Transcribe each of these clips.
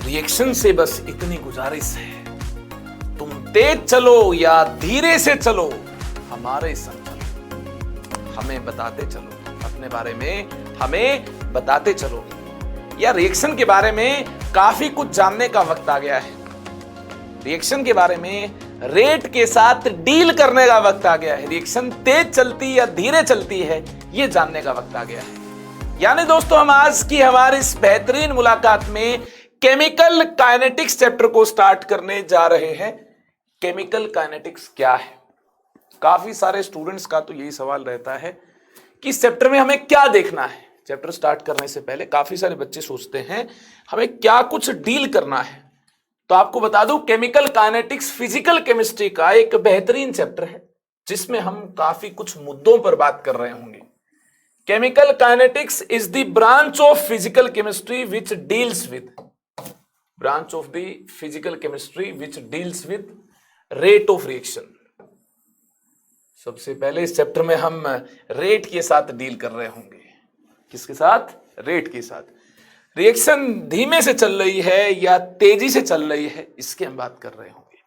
Reaction से बस इतनी गुजारिश है, तुम तेज चलो या धीरे से चलो, हमारे संग चलो। हमें बताते चलो अपने बारे में, हमें बताते चलो। या रिएक्शन के बारे में काफी कुछ जानने का वक्त आ गया है। रिएक्शन के बारे में रेट के साथ डील करने का वक्त आ गया है। रिएक्शन तेज चलती या धीरे चलती है, यह जानने का वक्त आ गया है। यानी दोस्तों, हम आज की हमारी इस बेहतरीन मुलाकात में केमिकल काइनेटिक्स चैप्टर को स्टार्ट करने जा रहे हैं। केमिकल काइनेटिक्स क्या है? काफी सारे स्टूडेंट्स का तो यही सवाल रहता है कि इस चैप्टर में हमें क्या देखना है। चैप्टर स्टार्ट करने से पहले काफी सारे बच्चे सोचते हैं हमें क्या कुछ डील करना है। तो आपको बता दूं, केमिकल काइनेटिक्स फिजिकल केमिस्ट्री का एक बेहतरीन चैप्टर है जिसमें हम काफी कुछ मुद्दों पर बात कर रहे होंगे। Chemical kinetics is the branch of physical chemistry which deals with rate of reaction. सबसे पहले इस चैप्टर में हम रेट के साथ डील कर रहे होंगे। किसके साथ? रेट के साथ। रिएक्शन धीमे से चल रही है या तेजी से चल रही है, इसकी हम बात कर रहे होंगे।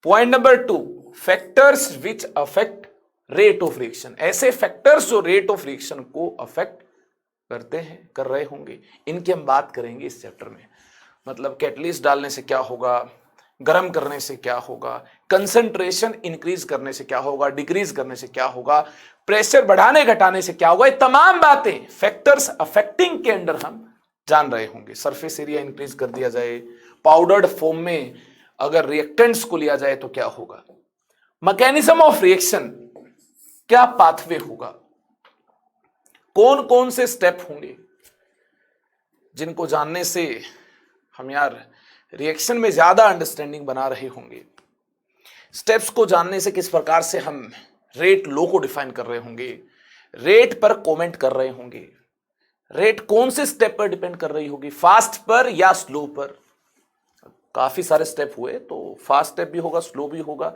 Point number 2, factors which affect rate of reaction. ऐसे फैक्टर्स जो रेट ऑफ रिएक्शन को अफेक्ट कर रहे होंगे, इनकी हम बात करेंगे इस चैप्टर में। मतलब कैटलिस्ट डालने से क्या होगा, गर्म करने से क्या होगा, कंसंट्रेशन इंक्रीज करने से क्या होगा, डिक्रीज करने से क्या होगा, प्रेशर बढ़ाने घटाने से क्या होगा, ये तमाम बातें फैक्टर्स अफेक्टिंग के अंदर हम जान रहे होंगे। सरफेस एरिया इंक्रीज कर दिया जाए, पाउडर्ड फॉर्म में अगर रिएक्टेंट्स को लिया जाए तो क्या होगा, मैकेनिज्म ऑफ रिएक्शन, क्या पाथवे होगा, कौन कौन से स्टेप होंगे जिनको जानने से हम रिएक्शन में ज्यादा अंडरस्टैंडिंग बना रहे होंगे। स्टेप्स को जानने से किस प्रकार से हम रेट लो को डिफाइन कर रहे होंगे, रेट पर कमेंट कर रहे होंगे, रेट कौन से स्टेप पर डिपेंड कर रही होगी, फास्ट पर या स्लो पर। काफी सारे स्टेप हुए तो फास्ट स्टेप भी होगा, स्लो भी होगा,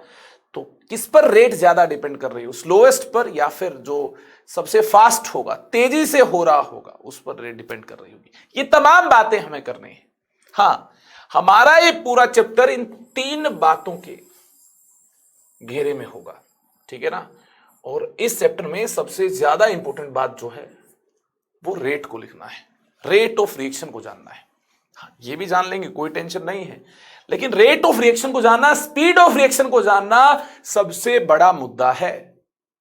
तो किस पर रेट ज्यादा डिपेंड कर रही हो, स्लोएस्ट पर या फिर जो सबसे फास्ट होगा, तेजी से हो रहा होगा, उस पर रेट डिपेंड कर रही होगी। ये तमाम बातें हमें करनी है। हाँ, हमारा ये पूरा चैप्टर इन 3 बातों के घेरे में होगा, ठीक है ना। और इस चैप्टर में सबसे ज्यादा इंपॉर्टेंट बात जो है वो रेट को लिखना है, रेट ऑफ रिएक्शन को जानना है। हाँ, ये भी जान लेंगे, कोई टेंशन नहीं है, लेकिन रेट ऑफ रिएक्शन को जानना, स्पीड ऑफ रिएक्शन को जानना सबसे बड़ा मुद्दा है।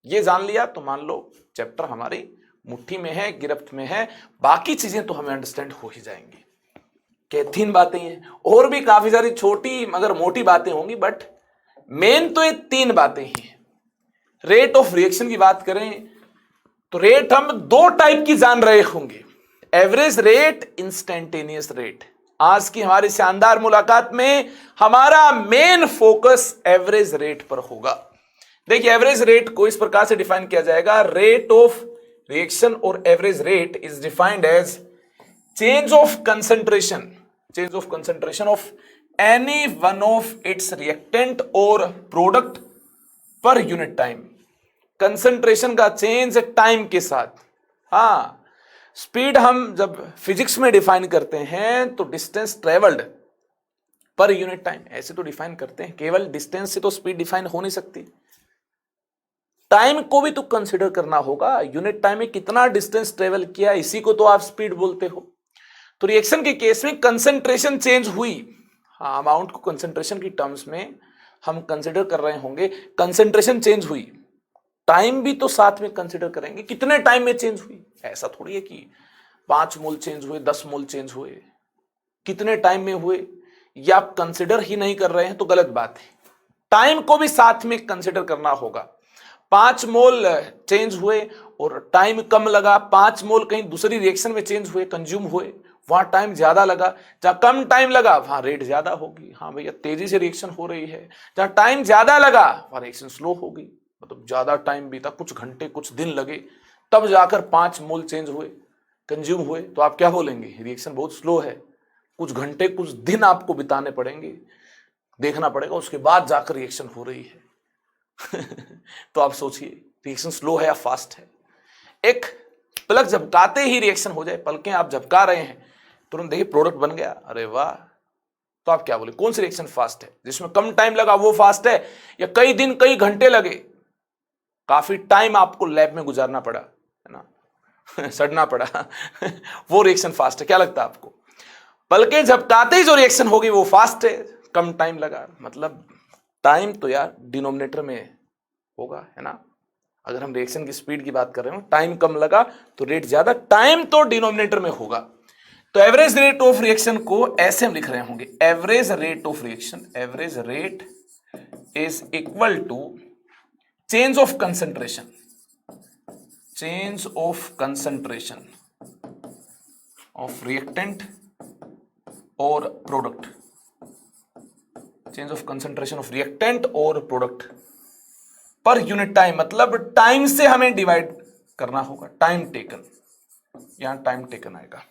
ये जान लिया तो मान लो चैप्टर हमारी मुट्ठी में है, गिरफ्त में है, बाकी चीजें तो हमें अंडरस्टैंड हो ही जाएंगी। के 3 बातें हैं, और भी काफी सारी छोटी मगर मोटी बातें होंगी, बट मेन तो ये 3 बातें ही हैं। रेट ऑफ रिएक्शन की बात करें तो रेट हम 2 टाइप की जान रहे होंगे, एवरेज रेट, इंस्टेंटेनियस रेट। आज की हमारी शानदार मुलाकात में हमारा मेन फोकस एवरेज रेट पर होगा। देखिए, एवरेज रेट को इस प्रकार से डिफाइन किया जाएगा, रेट ऑफ रिएक्शन और average rate is defined as change of concentration of any one of its reactant और product per unit time. Concentration का चेंज टाइम के साथ। हाँ, स्पीड हम जब फिजिक्स में डिफाइन करते हैं तो डिस्टेंस ट्रेवल्ड पर यूनिट टाइम, ऐसे तो डिफाइन करते हैं। केवल डिस्टेंस से तो स्पीड डिफाइन हो नहीं सकती, टाइम को भी तो कंसिडर करना होगा। यूनिट टाइम में कितना डिस्टेंस ट्रेवल किया, इसी को तो आप स्पीड बोलते हो। तो रिएक्शन के केस में कंसंट्रेशन चेंज हुई, हाँ, अमाउंट को कंसंट्रेशन की टर्म्स में हम कंसिडर कर रहे होंगे। कंसंट्रेशन चेंज हुई, टाइम भी तो साथ में कंसिडर करेंगे, कितने टाइम में चेंज हुई। ऐसा थोड़ी है कि 5 मोल चेंज हुए, 10 मोल चेंज हुए, कितने टाइम में हुए, या आप कंसिडर ही नहीं कर रहे हैं तो गलत बात है। टाइम को भी साथ में कंसिडर करना होगा। 5 मोल चेंज हुए और टाइम कम लगा, 5 मोल कहीं दूसरी रिएक्शन में चेंज हुए, कंज्यूम हुए, वहां टाइम ज्यादा लगा। जहां कम टाइम लगा वहां रेट ज्यादा होगी। हाँ भैया, तेजी से रिएक्शन हो रही है। जहां टाइम ज्यादा लगा वहां रिएक्शन स्लो होगी, मतलब ज्यादा टाइम बीता, कुछ घंटे कुछ दिन लगे, तब जाकर 5 मोल चेंज हुए, कंज्यूम हुए, तो आप क्या बोलेंगे, रिएक्शन बहुत स्लो है। कुछ घंटे कुछ दिन आपको बिताने पड़ेंगे, देखना पड़ेगा, उसके बाद जाकर रिएक्शन हो रही है। तो आप सोचिए रिएक्शन स्लो है या फास्ट है। एक पलक झपकाते ही रिएक्शन हो जाए, पलकें आप झपका रहे हैं तुरंत देखिए प्रोडक्ट बन गया, अरे वाह। तो आप क्या बोले, कौन सी रिएक्शन फास्ट है? जिसमें कम टाइम लगा वो फास्ट है, या कई दिन कई घंटे लगे, काफी टाइम आपको लैब में गुजारना पड़ा, है ना, सड़ना पड़ा, वो रिएक्शन फास्ट है? क्या लगता है आपको? पलके झपकाते ही जो रिएक्शन होगी वो फास्ट है, कम टाइम लगा। मतलब टाइम तो यार डिनोमिनेटर में होगा, है ना। अगर हम रिएक्शन की स्पीड की बात कर रहे हो, टाइम कम लगा तो रेट ज्यादा, टाइम तो डिनोमिनेटर में होगा। तो एवरेज रेट ऑफ रिएक्शन को ऐसे हम लिख रहे होंगे, average rate of reaction, average rate is equal to change of concentration, change of concentration of reactant और product, change of concentration of reactant और प्रोडक्ट पर यूनिट टाइम। मतलब time से हमें डिवाइड करना होगा, टाइम टेकन, यहां time taken आएगा।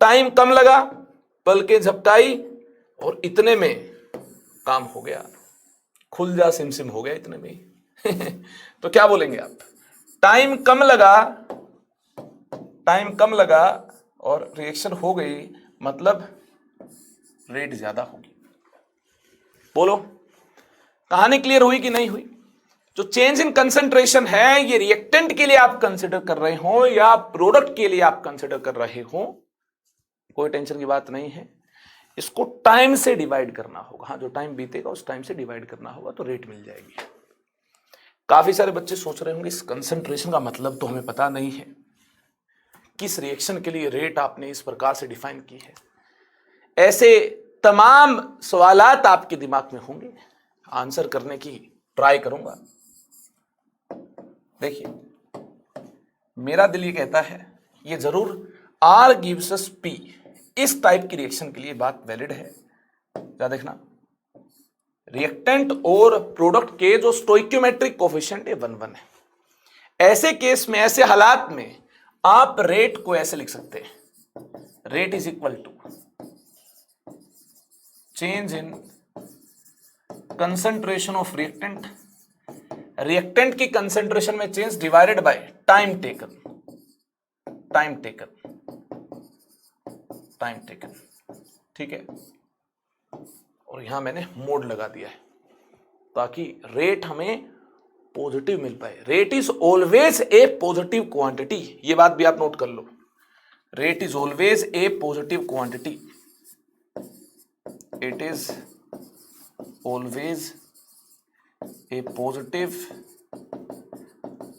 Time कम लगा, पलके झपकाई और इतने में काम हो गया, खुल जा सिमसिम हो गया इतने में। तो क्या बोलेंगे आप? टाइम कम लगा, टाइम कम लगा और रिएक्शन हो गई, मतलब रेट ज्यादा होगी। बोलो कहानी क्लियर हुई कि नहीं हुई? जो चेंज इन कंसंट्रेशन है, ये रिएक्टेंट के लिए आप कंसिडर कर रहे हो या प्रोडक्ट के लिए आप कंसिडर कर रहे हो, कोई टेंशन की बात नहीं है। इसको टाइम से डिवाइड करना होगा। हाँ, जो टाइम बीतेगा उस टाइम से डिवाइड करना होगा तो रेट मिल जाएगी। काफी सारे बच्चे सोच रहे होंगे इस कंसंट्रेशन का मतलब तो हमें पता नहीं है, किस रिएक्शन के लिए रेट आपने इस प्रकार से डिफाइन की है। ऐसे तमाम सवालात आपके दिमाग में होंगे, आंसर करने की ट्राई करूंगा। देखिए, मेरा दिल ये कहता है ये जरूर R gives us P, इस टाइप की रिएक्शन के लिए बात वैलिड है। क्या देखना, रिएक्टेंट और प्रोडक्ट के जो स्टोइक्योमेट्रिक कोफिशिएंट है 1 है। ऐसे केस में, ऐसे हालात में आप रेट को ऐसे लिख सकते हैं, rate is equal to change in concentration of reactant, reactant की कंसंट्रेशन में change divided by time taken, time taken, time taken. ठीक है, और यहां मैंने मोड लगा दिया है ताकि रेट हमें पॉजिटिव मिल पाए। Rate is always a positive quantity, ये बात भी आप नोट कर लो। Rate is always a positive quantity, it is always a positive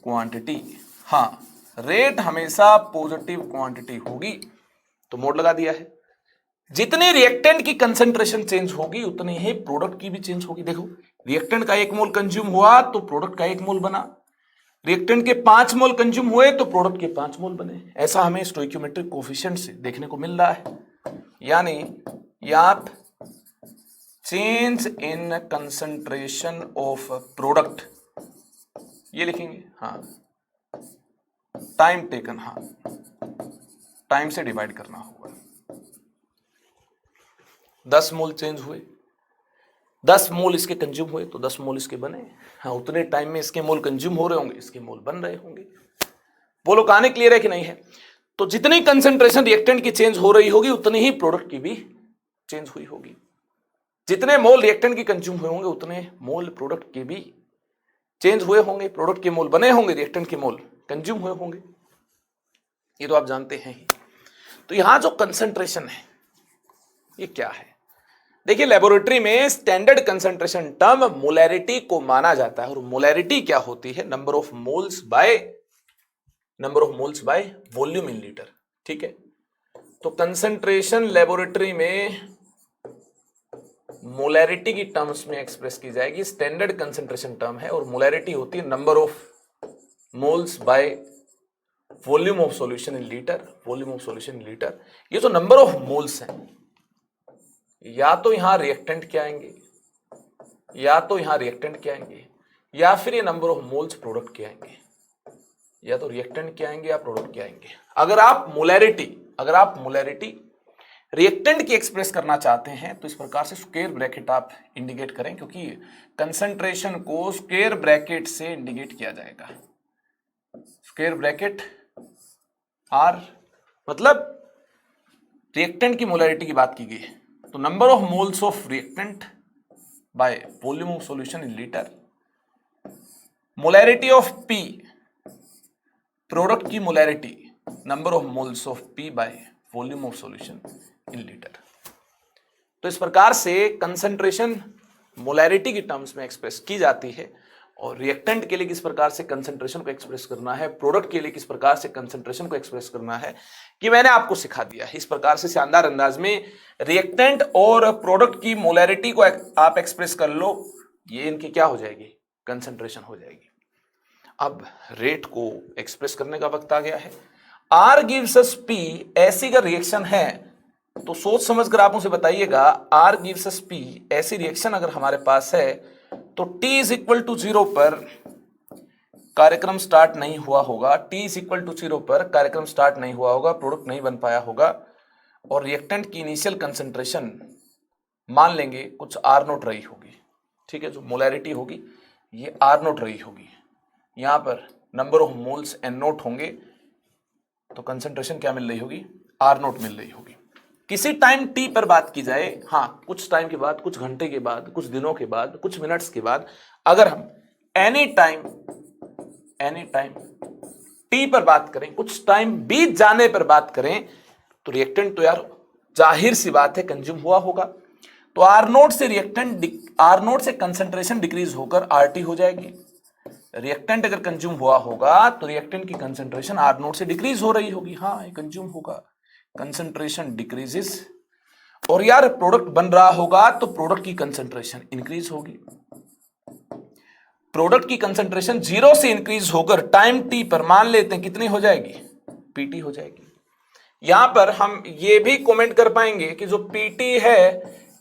quantity. हाँ, रेट हमेशा पॉजिटिव क्वांटिटी होगी, तो मोड लगा दिया है। जितनी रिएक्टेंट की कंसंट्रेशन चेंज होगी उतनी ही प्रोडक्ट की भी चेंज होगी। देखो, रिएक्टेंट का 1 मोल कंज्यूम हुआ तो प्रोडक्ट का 1 मोल बना, रिएक्टेंट के 5 मोल कंज्यूम हुए तो प्रोडक्ट के 5 मोल बने। ऐसा हमें स्टोइक्योमेट्रिक कोफिशिएंट से देखने को मिल रहा है। यानी आप change in concentration of product ये लिखेंगे, हाँ, टाइम टेकन, हाँ, टाइम से डिवाइड करना होगा। 10 मोल चेंज हुए, 10 मोल इसके कंज्यूम हुए तो 10 मोल इसके बने। हाँ, उतने टाइम में इसके मोल कंज्यूम हो रहे होंगे, इसके मोल बन रहे होंगे। बोलो कहानी क्लियर है कि नहीं है? तो जितनी कंसंट्रेशन रिएक्टेंट की चेंज हो रही होगी उतनी ही प्रोडक्ट की भी चेंज हुई होगी। जितने मोल रिएक्टेंट की कंज्यूम हुए होंगे उतने मोल प्रोडक्ट के भी चेंज हुए होंगे, प्रोडक्ट के मोल बने होंगे, रिएक्टेंट के मोल कंज्यूम हुए होंगे। ये तो आप जानते हैं ही। तो यहां जो कंसंट्रेशन है ये क्या है? देखिए, लेबोरेटरी में स्टैंडर्ड कंसंट्रेशन टर्म मोलैरिटी को माना जाता है, और मोलैरिटी क्या होती है? Number of moles by volume in litre. ठीक है, तो कंसंट्रेशन लेबोरेटरी में मोलैरिटी की टर्म्स में एक्सप्रेस की जाएगी। स्टैंडर्ड कंसंट्रेशन टर्म है और मोलैरिटी होती है number of moles by volume of solution in litre, volume of solution in litre. ये जो नंबर ऑफ मोल्स हैं, या तो यहां रिएक्टेंट के आएंगे, या तो यहां रिएक्टेंट के आएंगे, या फिर ये नंबर ऑफ मोल्स प्रोडक्ट के आएंगे, या तो रिएक्टेंट के आएंगे या प्रोडक्ट के आएंगे। अगर आप मोलैरिटी रिएक्टेंट की एक्सप्रेस करना चाहते हैं तो इस प्रकार से स्क्वायर ब्रैकेट आप इंडिकेट करें, क्योंकि कंसंट्रेशन को स्क्वायर ब्रैकेट से इंडिकेट किया जाएगा। स्क्वायर ब्रैकेट R मतलब रिएक्टेंट की मोलैरिटी की बात की गई है, तो number of moles of reactant by volume of solution in litre, molarity of P, product की molarity, number of moles of P by volume of solution in litre. तो इस प्रकार से कंसंट्रेशन मोलैरिटी की टर्म्स में एक्सप्रेस की जाती है, और रिएक्टेंट के लिए किस प्रकार से कंसंट्रेशन को एक्सप्रेस करना है, प्रोडक्ट के लिए किस प्रकार से कंसंट्रेशन को एक्सप्रेस करना है, कि मैंने आपको सिखा दिया है। इस प्रकार से शानदार अंदाज में रिएक्टेंट और प्रोडक्ट की मोलैरिटी को आप एक्सप्रेस कर लो, ये इनकी क्या हो जाएगी, कंसंट्रेशन हो जाएगी। अब रेट को एक्सप्रेस करने का वक्त आ गया है। आर गिव्स अस पी, ऐसी का रिएक्शन है तो सोच समझ कर आप मुझे बताइएगा, आर गिव्स अस पी, ऐसी रिएक्शन अगर हमारे पास है तो t इज इक्वल टू 0 पर कार्यक्रम स्टार्ट नहीं हुआ होगा, t इज इक्वल टू 0 पर कार्यक्रम स्टार्ट नहीं हुआ होगा, प्रोडक्ट नहीं बन पाया होगा, और रिएक्टेंट की इनिशियल कंसंट्रेशन मान लेंगे कुछ आर नोट रही होगी, ठीक है, जो मोलैरिटी होगी ये आर नोट रही होगी, यहां पर number of moles N naught होंगे, तो कंसंट्रेशन क्या मिल रही होगी, आर नोट मिल रही होगी। किसी टाइम टी पर बात की जाए, हाँ कुछ टाइम के बाद, कुछ घंटे के बाद, कुछ दिनों के बाद, कुछ मिनट्स के बाद, अगर हम एनी टाइम टी पर बात करें, कुछ टाइम बीत जाने पर बात करें, तो रिएक्टेंट तो यार जाहिर सी बात है कंज्यूम हुआ होगा, तो आर नोट से कंसंट्रेशन डिक्रीज होकर आर टी हो जाएगी। रिएक्टेंट अगर कंज्यूम हुआ होगा तो रिएक्टेंट की कंसंट्रेशन आर नोट से डिक्रीज हो रही होगी, हाँ ये कंज्यूम होगा, कंसंट्रेशन डिक्रीजेस, और यार प्रोडक्ट बन रहा होगा तो प्रोडक्ट की कंसंट्रेशन इंक्रीज होगी। प्रोडक्ट की कंसंट्रेशन 0 से इंक्रीज होकर टाइम टी पर मान लेते हैं कितनी हो जाएगी, पीटी हो जाएगी। यहां पर हम ये भी कमेंट कर पाएंगे कि जो पीटी है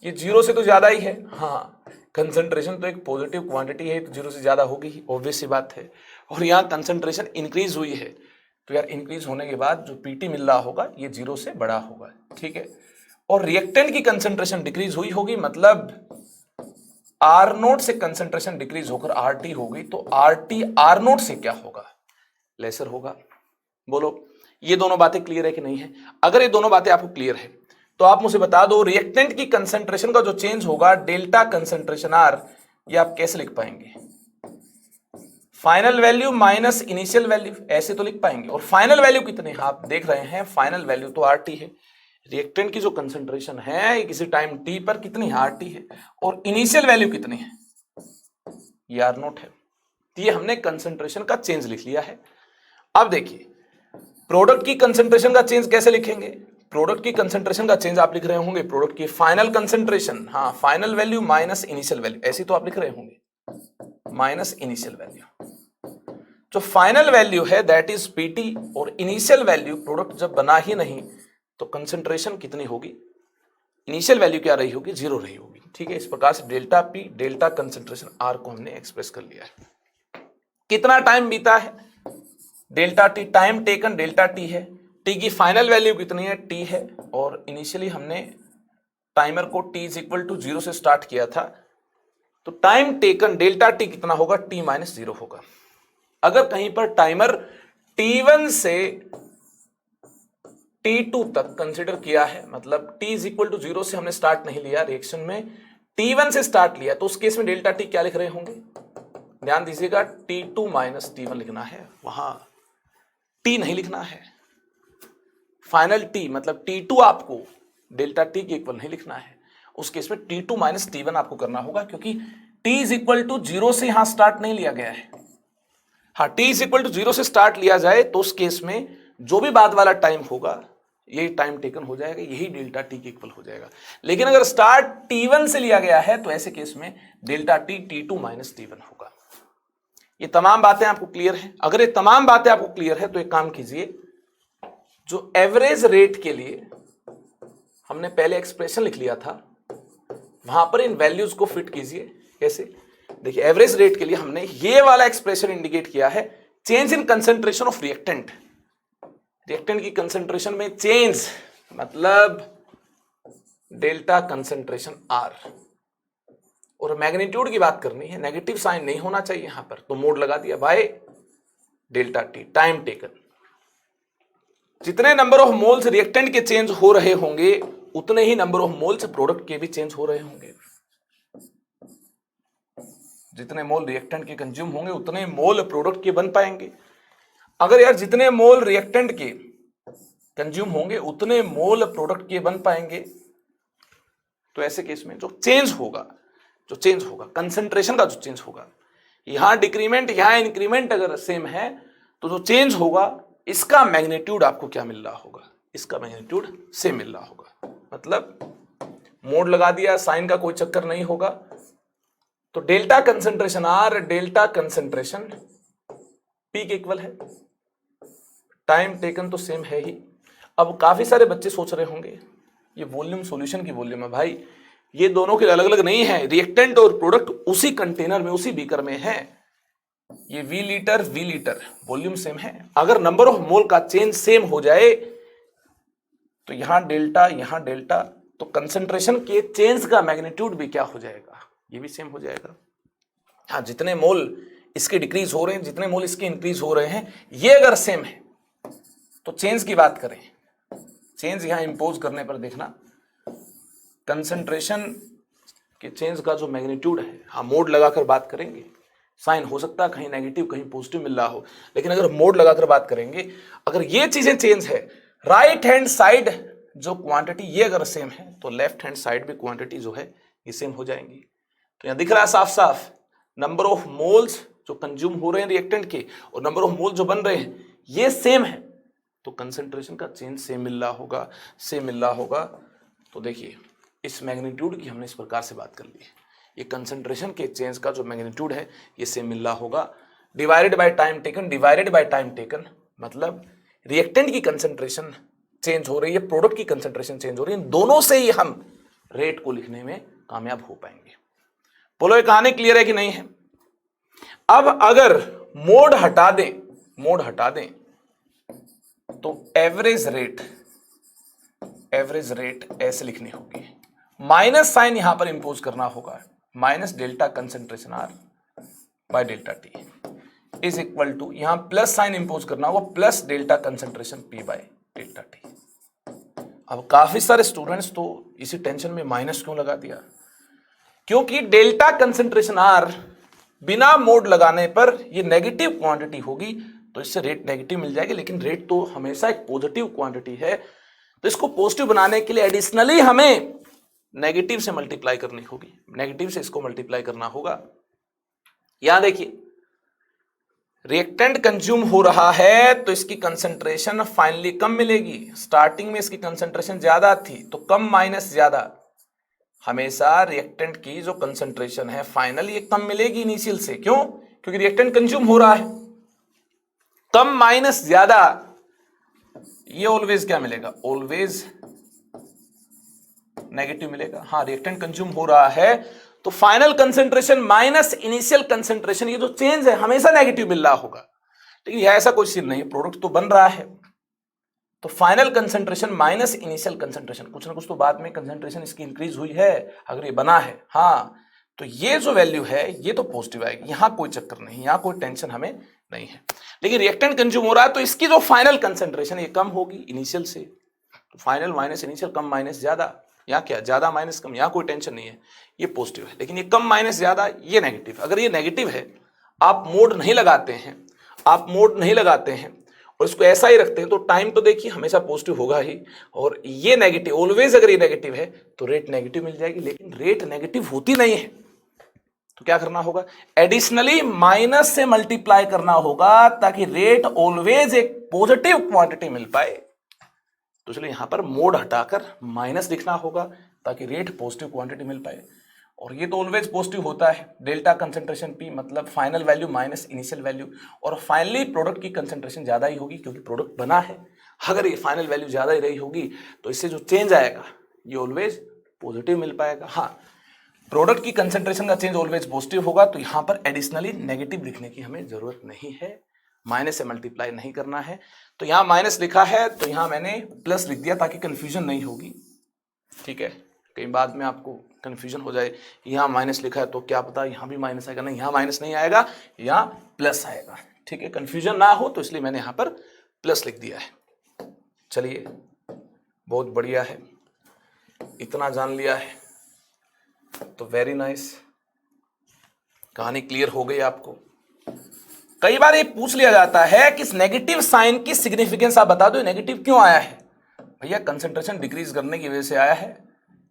ये 0 से तो ज्यादा ही है, हाँ कंसंट्रेशन तो एक पॉजिटिव क्वांटिटी है तो 0 से ज्यादा होगी ही, ऑब्वियस सी बात है, और यहां कंसंट्रेशन इंक्रीज हुई है, तो यार इंक्रीज होने के बाद जो पीटी मिल रहा होगा ये 0 से बड़ा होगा, ठीक है, और रिएक्टेंट की कंसंट्रेशन डिक्रीज हुई होगी, मतलब आर नोट से कंसंट्रेशन डिक्रीज होकर आर टी होगी, तो आर टी आर नोट से क्या होगा, लेसर होगा। बोलो ये दोनों बातें क्लियर है कि नहीं है? अगर ये दोनों बातें आपको क्लियर है तो आप मुझे बता दो रिएक्टेंट की कंसंट्रेशन का जो चेंज होगा डेल्टा कंसंट्रेशन आर, ये आप कैसे लिख पाएंगे, final value minus initial value, ऐसे तो लिख पाएंगे, और फाइनल वैल्यू कितने हैं आप देख रहे हैं, फाइनल वैल्यू तो आर टी है, रिएक्टेंट की जो कंसंट्रेशन है ये किसी टाइम टी पर कितनी है, आर टी है, और इनिशियल वैल्यू कितनी है, ये आर नोट है। तो ये हमने कंसंट्रेशन का चेंज लिख लिया है। अब देखिए प्रोडक्ट की कंसंट्रेशन का चेंज कैसे लिखेंगे, प्रोडक्ट की कंसंट्रेशन का चेंज आप लिख रहे होंगे प्रोडक्ट की फाइनल कंसंट्रेशन, हाँ final value minus initial value, ऐसी तो आप लिख रहे होंगे, माइनस इनिशियल वैल्यू, जो फाइनल वैल्यू है दैट इज पीटी, और इनिशियल वैल्यू प्रोडक्ट जब बना ही नहीं तो कंसंट्रेशन कितनी होगी, इनिशियल वैल्यू क्या रही होगी, 0 रही होगी, ठीक है। इस प्रकार से delta P delta concentration R को हमने एक्सप्रेस कर लिया है। कितना टाइम बीता है, delta T, time taken delta T है, टी की फाइनल वैल्यू कितनी है, टी है, और इनिशियली हमने टाइमर को टी इज इक्वल टू 0 से स्टार्ट किया था, तो टाइम टेकन डेल्टा टी कितना होगा, टी माइनस 0 होगा। अगर कहीं पर टाइमर T1 से T2 तक कंसिडर किया है, मतलब T इज इक्वल टू 0 से हमने स्टार्ट नहीं लिया रिएक्शन में, T1 से स्टार्ट लिया, तो उस केस में डेल्टा टी क्या लिख रहे होंगे, ध्यान दीजिएगा, T2 माइनस T1 लिखना है, वहां T नहीं लिखना है, फाइनल T मतलब T2 आपको डेल्टा टी के इक्वल नहीं लिखना है, उस केस में T2 माइनस T1 आपको करना होगा, क्योंकि T इज इक्वल टू 0 से यहां स्टार्ट नहीं लिया गया है। हाँ T इज इक्वल टू 0 से स्टार्ट लिया जाए तो उस केस में जो भी बाद वाला टाइम होगा यही टाइम टेकन हो जाएगा, यही डेल्टा टी के इक्वल हो जाएगा। लेकिन अगर स्टार्ट T1 से लिया गया है तो ऐसे केस में delta T T2 minus T1 होगा। ये तमाम बातें आपको क्लियर है? अगर ये तमाम बातें आपको क्लियर है तो एक काम कीजिए, जो एवरेज रेट के लिए हमने पहले एक्सप्रेशन लिख लिया था वहां पर इन वैल्यूज को फिट कीजिए। कैसे? देखिए एवरेज रेट के लिए हमने ये वाला एक्सप्रेशन इंडिकेट किया है, change in concentration of reactant, reactant की कंसंट्रेशन में चेंज मतलब डेल्टा कंसंट्रेशन आर, और मैग्नीट्यूड की बात करनी है, नेगेटिव साइन नहीं होना चाहिए यहां पर, तो मोड लगा दिया bye delta T, time taken. जितने नंबर ऑफ मोल्स रिएक्टेंट के चेंज हो रहे होंगे उतने ही नंबर ऑफ मोल्स प्रोडक्ट के भी चेंज हो रहे होंगे। जितने मोल रिएक्टेंट के कंज्यूम होंगे उतने मोल प्रोडक्ट के बन पाएंगे। अगर यार जितने मोल रिएक्टेंट के कंज्यूम होंगे उतने मोल प्रोडक्ट के बन पाएंगे, तो ऐसे केस में जो चेंज होगा कंसंट्रेशन का जो चेंज होगा, यहां डिक्रीमेंट यहां इंक्रीमेंट अगर सेम है तो जो चेंज होगा इसका मैग्नीट्यूड आपको क्या मिल रहा होगा, इसका मैग्नीट्यूड सेम मिल रहा होगा। मतलब मोड लगा दिया, साइन का कोई चक्कर नहीं होगा, तो delta concentration R delta concentration P के इक्वल है, टाइम टेकन तो सेम है ही। अब काफी सारे बच्चे सोच रहे होंगे ये वॉल्यूम सॉल्यूशन की वॉल्यूम है भाई, ये दोनों के अलग अलग नहीं है, रिएक्टेंट और प्रोडक्ट उसी कंटेनर में उसी बीकर में है, ये वी लीटर वॉल्यूम सेम है। अगर नंबर ऑफ मोल का चेंज सेम हो जाए तो यहां डेल्टा तो कंसंट्रेशन के चेंज का मैग्नीट्यूड भी क्या हो जाएगा, ये भी सेम हो जाएगा। हाँ, जितने मोल इसके डिक्रीज हो रहे हैं जितने मोल इसके इंक्रीज हो रहे हैं, ये अगर सेम है तो चेंज की बात करें, चेंज यहां इंपोज करने पर देखना कंसंट्रेशन के चेंज का जो मैग्नीट्यूड है, हाँ मोड लगाकर बात करेंगे, साइन हो सकता है कहीं नेगेटिव कहीं पॉजिटिव मिल रहा हो, लेकिन अगर मोड लगाकर बात करेंगे, अगर ये चीजें चेंज है, राइट हैंड साइड जो क्वांटिटी ये अगर सेम है तो लेफ्ट हैंड साइड भी क्वांटिटी जो है ये सेम हो जाएंगी। तो यहां दिख रहा है साफ साफ नंबर ऑफ मोल्स जो कंज्यूम हो रहे हैं रिएक्टेंट के और नंबर ऑफ मोल जो बन रहे हैं ये सेम है, तो कंसंट्रेशन का चेंज सेम मिल रहा होगा। तो देखिए इस मैग्नीट्यूड की हमने इस प्रकार से बात कर ली है, ये कंसंट्रेशन के चेंज का जो मैग्नीट्यूड है ये सेम मिल रहा होगा, डिवाइडेड बाय टाइम टेकन, मतलब रिएक्टेंट की कंसंट्रेशन चेंज हो रही है, प्रोडक्ट की कंसंट्रेशन चेंज हो रही है, दोनों से ही हम रेट को लिखने में कामयाब हो पाएंगे। बोलो ये कहानी क्लियर है कि नहीं है? अब अगर मोड हटा दें तो एवरेज रेट ऐसे लिखनी होगी, माइनस साइन यहां पर इंपोज करना होगा, minus delta concentration R by delta T is equal to, यहां प्लस साइन इंपोज करना होगा, plus delta concentration P by delta T. अब काफी सारे स्टूडेंट्स तो इसी टेंशन में माइनस क्यों लगा दिया, क्योंकि डेल्टा कंसंट्रेशन आर बिना मोड लगाने पर ये नेगेटिव क्वांटिटी होगी तो इससे रेट नेगेटिव मिल जाएगी, लेकिन रेट तो हमेशा एक पॉजिटिव क्वांटिटी है, तो इसको पॉजिटिव बनाने के लिए एडिशनली हमें नेगेटिव से मल्टीप्लाई करनी होगी, नेगेटिव से इसको मल्टीप्लाई करना होगा। यहां देखिए रिएक्टेंट कंज्यूम हो रहा है तो इसकी कंसंट्रेशन फाइनली कम मिलेगी, स्टार्टिंग में इसकी कंसंट्रेशन ज्यादा थी तो कम माइनस ज्यादा, हमेशा रिएक्टेंट की जो कंसंट्रेशन है फाइनल ये कम मिलेगी इनिशियल से, क्यों? क्योंकि रिएक्टेंट कंज्यूम हो रहा है, कम माइनस ज्यादा, ये ऑलवेज क्या मिलेगा, ऑलवेज नेगेटिव मिलेगा। हाँ, रिएक्टेंट कंज्यूम हो रहा है तो final concentration minus initial concentration, ये जो चेंज है हमेशा नेगेटिव मिल रहा होगा, लेकिन यह ऐसा कोई सीन नहीं, प्रोडक्ट तो बन रहा है, तो final concentration minus initial concentration, कुछ ना कुछ तो बाद में कंसंट्रेशन इसकी इंक्रीज हुई है अगर ये बना है, हाँ, तो ये जो वैल्यू है ये तो पॉजिटिव आएगी, यहां कोई चक्कर नहीं, यहां कोई टेंशन हमें नहीं है। लेकिन रिएक्टेंट कंज्यूम हो रहा है तो इसकी जो फाइनल कंसंट्रेशन ये कम होगी इनिशियल से, तो फाइनल माइनस इनिशियल, कम माइनस ज्यादा, यहाँ क्या ज्यादा माइनस कम, यहाँ कोई टेंशन नहीं है, ये पॉजिटिव है, लेकिन ये कम माइनस ज्यादा ये नेगेटिव। अगर ये नेगेटिव है, आप मोड नहीं लगाते हैं और इसको ऐसा ही रखते हैं तो टाइम तो देखिए हमेशा पॉजिटिव होगा ही, और ये नेगेटिव ऑलवेज, अगर ये नेगेटिव है तो रेट नेगेटिव मिल जाएगी, लेकिन रेट नेगेटिव होती नहीं है, तो क्या करना होगा, एडिशनली माइनस से मल्टीप्लाई करना होगा ताकि रेट ऑलवेज एक पॉजिटिव क्वांटिटी मिल पाए। तो चलिए यहां पर मोड हटाकर माइनस लिखना होगा ताकि रेट पॉजिटिव क्वांटिटी मिल पाए, और ये तो ऑलवेज पॉजिटिव होता है, डेल्टा कंसंट्रेशन पी मतलब final value minus initial value, और फाइनली प्रोडक्ट की कंसंट्रेशन ज्यादा ही होगी क्योंकि प्रोडक्ट बना है, अगर ये फाइनल वैल्यू ज्यादा ही रही होगी तो इससे जो चेंज आएगा ये ऑलवेज पॉजिटिव मिल पाएगा। हाँ, प्रोडक्ट की कंसंट्रेशन का चेंज ऑलवेज पॉजिटिव होगा, तो यहां पर एडिशनली नेगेटिव लिखने की हमें जरूरत नहीं है, माइनस से मल्टीप्लाई नहीं करना है, तो यहां माइनस लिखा है तो यहां मैंने प्लस लिख दिया ताकि कंफ्यूजन नहीं होगी, ठीक है, कहीं बाद में आपको कंफ्यूजन हो जाए, यहां माइनस लिखा है तो क्या पता यहां भी माइनस आएगा, नहीं, यहां माइनस नहीं आएगा, यहां प्लस आएगा, ठीक है, कंफ्यूजन ना हो तो इसलिए मैंने यहां पर प्लस लिख दिया है। चलिए, बहुत बढ़िया है, इतना जान लिया है तो वेरी नाइस, कहानी क्लियर हो गई आपको। कई बार ये पूछ लिया जाता है कि इस नेगेटिव साइन की सिग्निफिकेंस आप बता दो, नेगेटिव क्यों आया है। भैया कंसंट्रेशन डिक्रीज करने की वजह से आया है,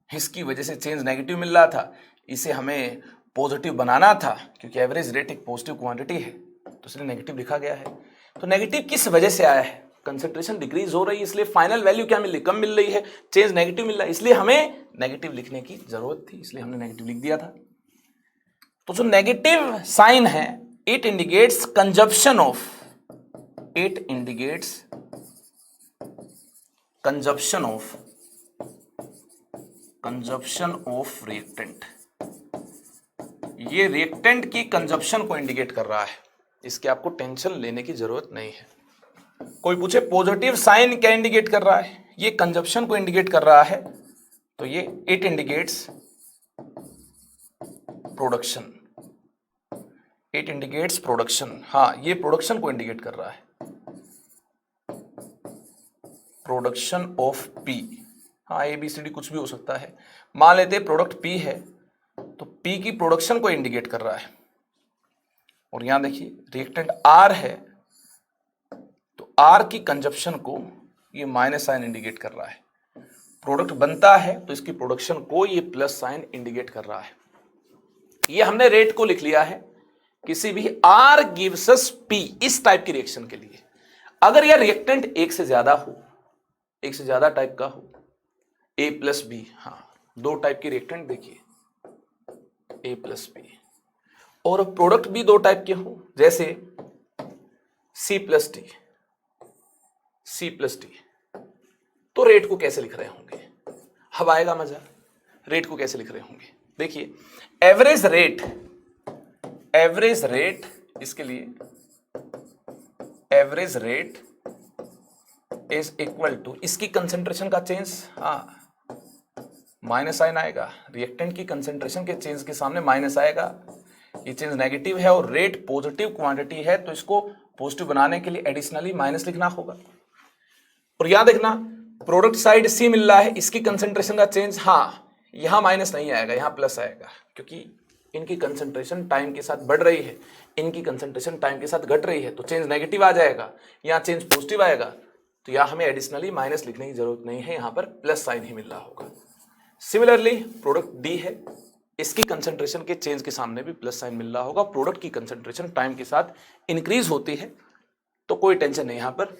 इसकी वजह से चेंज नेगेटिव मिल रहा था, इसे हमें पॉजिटिव बनाना था क्योंकि एवरेज रेट एक पॉजिटिव क्वांटिटी है, तो इसलिए नेगेटिव लिखा गया है। तो नेगेटिव किस वजह से आया है, कंसंट्रेशन डिक्रीज हो रही है इसलिए फाइनल वैल्यू क्या मिल रही, कम मिल रही है, चेंज नेगेटिव मिल रहा है, इसलिए हमें नेगेटिव लिखने की जरूरत थी, इसलिए हमने नेगेटिव लिख दिया था। तो जो नेगेटिव साइन है it indicates consumption of, it indicates consumption of reactant, ये रिएक्टेंट की कंजप्शन को इंडिकेट कर रहा है, इसकी आपको टेंशन लेने की जरूरत नहीं है। कोई पूछे पॉजिटिव साइन क्या इंडिकेट कर रहा है, ये कंजप्शन को इंडिकेट कर रहा है, तो ये it indicates production, it indicates production, हाँ ये प्रोडक्शन को इंडिकेट कर रहा है, प्रोडक्शन ऑफ पी, हाँ ABCD कुछ भी हो सकता है, मान लेते प्रोडक्ट पी है तो पी की प्रोडक्शन को इंडिकेट कर रहा है। और यहां देखिए रिएक्टेंट आर है तो आर की कंजप्शन को ये माइनस साइन इंडिकेट कर रहा है, प्रोडक्ट बनता है तो इसकी प्रोडक्शन को ये प्लस साइन इंडिकेट कर रहा है। ये हमने रेट को लिख लिया है किसी भी आर गिव्स अस पी इस टाइप की रिएक्शन के लिए। अगर यह रिएक्टेंट एक से ज्यादा हो, एक से ज्यादा टाइप का हो, A प्लस बी, हाँ दो टाइप की रिएक्टेंट देखिए A प्लस बी, और प्रोडक्ट भी दो टाइप के हो जैसे C plus D, C plus D, तो रेट को कैसे लिख रहे होंगे, अब आएगा मजा, रेट को कैसे लिख रहे होंगे। देखिए एवरेज रेट, एवरेज रेट इसके लिए average rate is equal to इसकी कंसेंट्रेशन का चेंज, हाँ माइनस साइन आएगा, रिएक्टेंट की कंसेंट्रेशन के चेंज के सामने माइनस आएगा, ये चेंज नेगेटिव है और रेट पॉजिटिव क्वांटिटी है तो इसको पॉजिटिव बनाने के लिए एडिशनली माइनस लिखना होगा। और यहां देखना प्रोडक्ट साइड सी मिल रहा है, इसकी कंसेंट्रेशन का चेंज, हाँ यहां माइनस नहीं आएगा, यहां प्लस आएगा क्योंकि इनकी कंसेंट्रेशन टाइम के साथ बढ़ रही है, इनकी कंसेंट्रेशन टाइम के साथ घट रही है, तो चेंज नेगेटिव आ जाएगा, यहां चेंज पॉजिटिव आएगा, तो यहां हमें एडिशनली माइनस लिखने की जरूरत नहीं है, यहां पर प्लस साइन ही मिल रहा होगा। सिमिलरली प्रोडक्ट डी है, इसकी कंसेंट्रेशन के चेंज के सामने भी प्लस साइन मिल रहा होगा, प्रोडक्ट की कंसेंट्रेशन टाइम के साथ इंक्रीज होती है तो कोई टेंशन नहीं, यहां पर